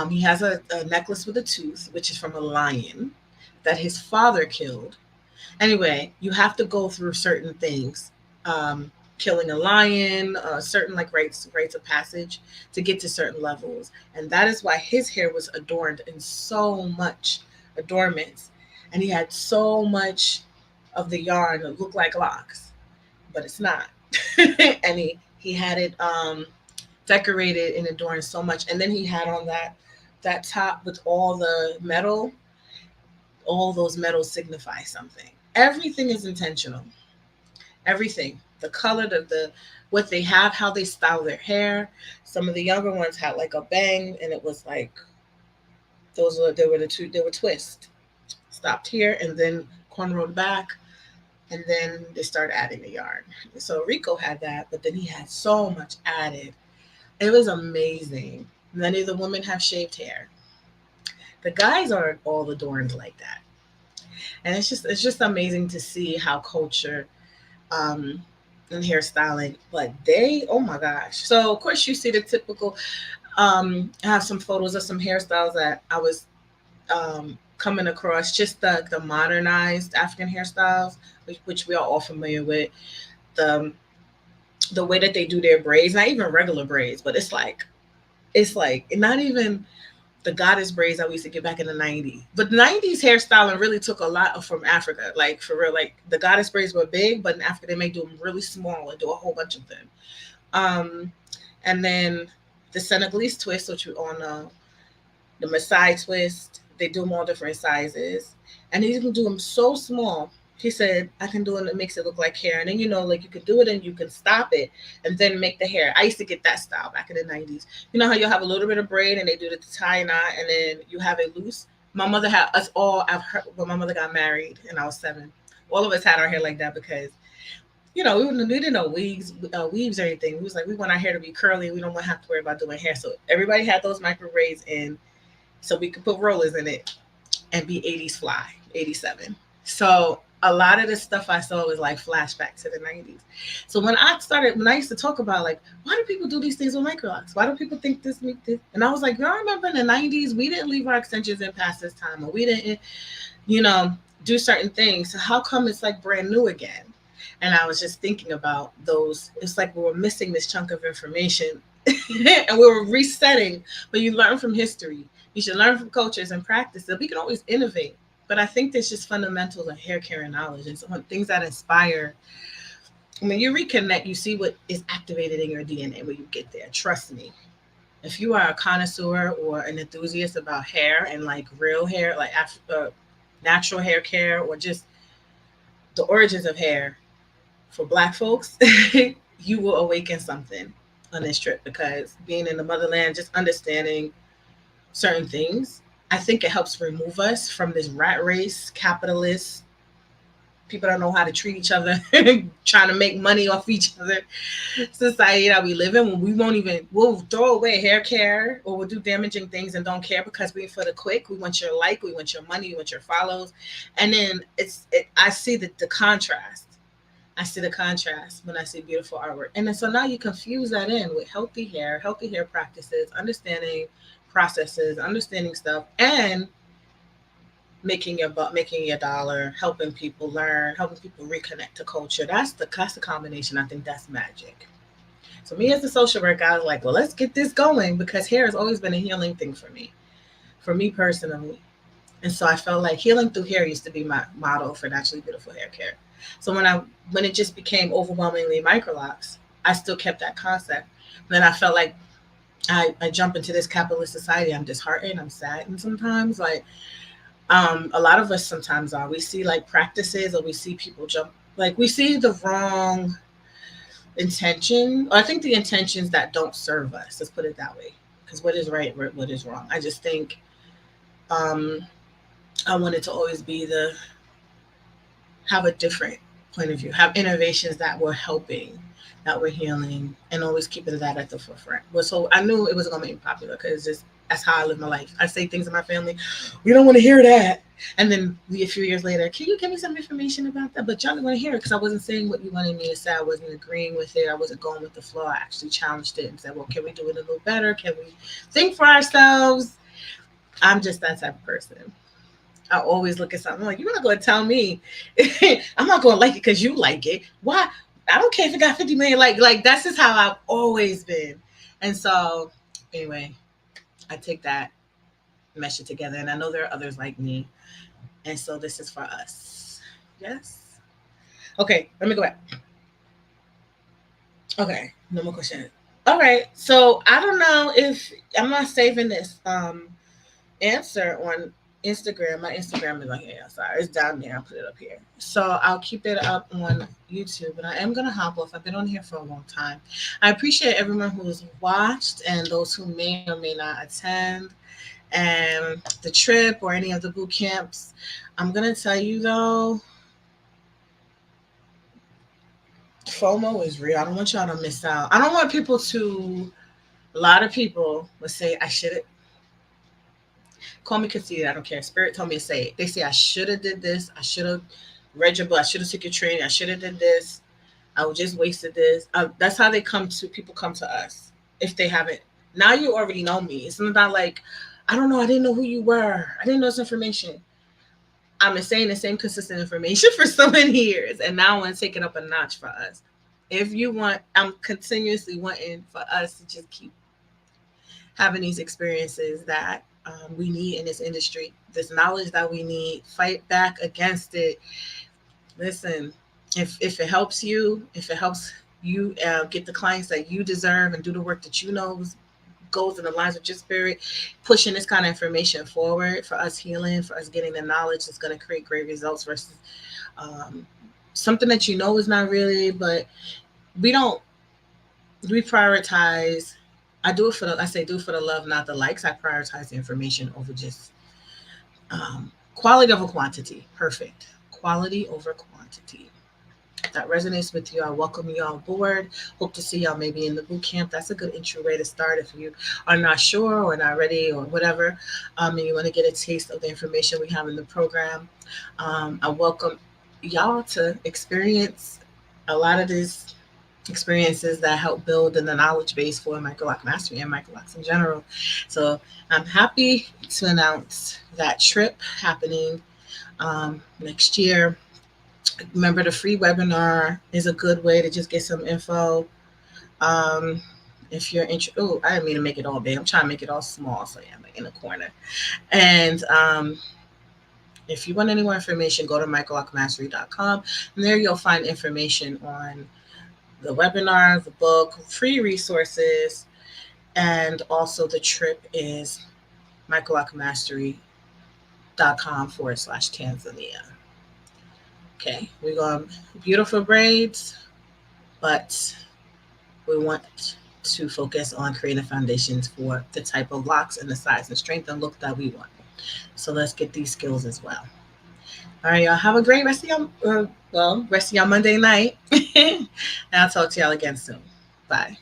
He has a necklace with a tooth, which is from a lion that his father killed. Anyway, you have to go through certain things, killing a lion, certain like rites of passage to get to certain levels, and that is why his hair was adorned in so much adornments, and he had so much of the yarn that looked like locks, but it's not. And he had it decorated and adorned so much, and then he had on that top with all the metal. All those metals signify something. Everything is intentional. Everything. The color, the what they have, how they style their hair. Some of the younger ones had like a bang, and it was like they were twists. Stopped here and then cornrowed back, and then they started adding the yarn. So Rico had that, but then he had so much added. It was amazing. Many of the women have shaved hair. The guys aren't all adorned like that. And it's just amazing to see how culture and hairstyling, but they, oh my gosh. So of course you see the typical I have some photos of some hairstyles that I was coming across, just the modernized African hairstyles, which we are all familiar with. The way that they do their braids, not even regular braids, but it's like not even the goddess braids that we used to get back in the 90s. But 90s hairstyling really took a lot from Africa. Like for real, like the goddess braids were big, but in Africa they may do them really small and do a whole bunch of them. And then the Senegalese twist, which we all know, the Maasai twist, they do them all different sizes. And he can do them so small. He said, I can do it and it makes it look like hair. And then, like you could do it and you can stop it and then make the hair. I used to get that style back in the 90s. You know how you'll have a little bit of braid and they do the tie knot and then you have it loose? My mother had us all, I've heard, when my mother got married and I was 7, all of us had our hair like that because, we didn't know weaves or anything. We was like, we want our hair to be curly. We don't want to have to worry about doing hair. So everybody had those micro braids in so we could put rollers in it and be 80s fly, 87. So a lot of the stuff I saw was like flashback to the 90s. So when I used to talk about like, why do people do these things with micro-locks? Why do people think this? And I was like, y'all remember in the 90s, we didn't leave our extensions in past this time, or we didn't, do certain things. So how come it's like brand new again? And I was just thinking about those. It's like we were missing this chunk of information and we were resetting. But you learn from history. You should learn from cultures and practice. So we can always innovate. But I think there's just fundamentals of hair care and knowledge and some things that inspire. When you reconnect, you see what is activated in your DNA when you get there. Trust me. If you are a connoisseur or an enthusiast about hair and like real hair, like natural hair care, or just the origins of hair for Black folks, you will awaken something on this trip, because being in the motherland, just understanding certain things, I think it helps remove us from this rat race, capitalist, people don't know how to treat each other, trying to make money off each other society that we live in, when we won't even, we'll throw away hair care, or we'll do damaging things and don't care because we for the quick, we want your like, we want your money, we want your follows. And then I see the contrast. I see the contrast when I see beautiful artwork. And then so now you confuse that in with healthy hair practices, understanding processes, understanding stuff, and making your dollar, helping people learn, helping people reconnect to culture. That's the combination. I think that's magic. So me as a social worker, I was like, well, let's get this going, because hair has always been a healing thing for me personally. And so I felt like healing through hair used to be my motto for naturally beautiful hair care. So when it just became overwhelmingly microlocks, I still kept that concept. And then I felt like I jump into this capitalist society. I'm disheartened. I'm saddened sometimes. Like a lot of us sometimes are. We see like practices, or we see people jump. Like we see the wrong intention. Or I think the intentions that don't serve us. Let's put it that way. Because what is right, what is wrong. I just think um, I wanted to always be have a different point of view, have innovations that were helping, that were healing, and always keeping that at the forefront. But so I knew it was gonna make me popular, because just that's how I live my life. I say things in my family, we don't want to hear that, and then a few years later, can you give me some information about that? But y'all didn't want to hear it because I wasn't saying what you wanted me to say. I wasn't agreeing with it. I wasn't going with the flow. I actually challenged it and said, well, can we do it a little better? Can we think for ourselves? I'm just that type of person. I always look at something like, you're not going to tell me. I'm not going to like it because you like it. Why? I don't care if it got 50 million. Like that's just how I've always been. And so, anyway, I take that, mesh it together, and I know there are others like me. And so this is for us. Yes. Okay, let me go back. Okay, no more questions. All right. So I don't know if I'm not saving this answer on Instagram. My Instagram is like, yeah, sorry, it's down there. I'll put it up here. So I'll keep it up on YouTube, and I am gonna hop off. I've been on here for a long time. I appreciate everyone who has watched and those who may or may not attend and the trip or any of the boot camps. I'm gonna tell you though, FOMO is real. I don't want y'all to miss out. I don't want people to. A lot of people would say I should have. Call me conceited. I don't care. Spirit told me to say it. They say I should have did this. I should have read your book. I should have took your training. I should have did this. I would just wasted this. That's how they come to people. Come to us if they haven't. Now you already know me. It's not like I don't know. I didn't know who you were. I didn't know this information. I've been saying the same consistent information for so many years, and now I want to take it up a notch for us. If you want, I'm continuously wanting for us to just keep having these experiences that we need in this industry, this knowledge that we need, fight back against it. Listen, if it helps you, if it helps you get the clients that you deserve and do the work that you know goes and aligns with your spirit, pushing this kind of information forward for us healing, for us getting the knowledge that's going to create great results versus something that you know is not really, but we don't, we prioritize. I say do it for the love, not the likes. I prioritize the information over just quality over quantity. Perfect. Quality over quantity. If that resonates with you, I welcome you on board. Hope to see y'all maybe in the boot camp. That's a good entry way to start if you are not sure or not ready or whatever, and you want to get a taste of the information we have in the program. I welcome y'all to experience a lot of these experiences that help build in the knowledge base for Micro-Lock Mastery and Micro-Locks in general. So I'm happy to announce that trip happening next year. Remember, the free webinar is a good way to just get some info. Um, if you're interested, oh, I didn't mean to make it all big. I'm trying to make it all small, so yeah, I'm like in the corner. And if you want any more information, go to microlockmastery.com, and there you'll find information on the webinar, the book, free resources, And also the trip is microlockmastery.com/Tanzania. Okay, we're going beautiful braids, but we want to focus on creating foundations for the type of locks and the size and strength and look that we want. So let's get these skills as well. All right, y'all. Have a great rest of rest of your Monday night. And I'll talk to y'all again soon. Bye.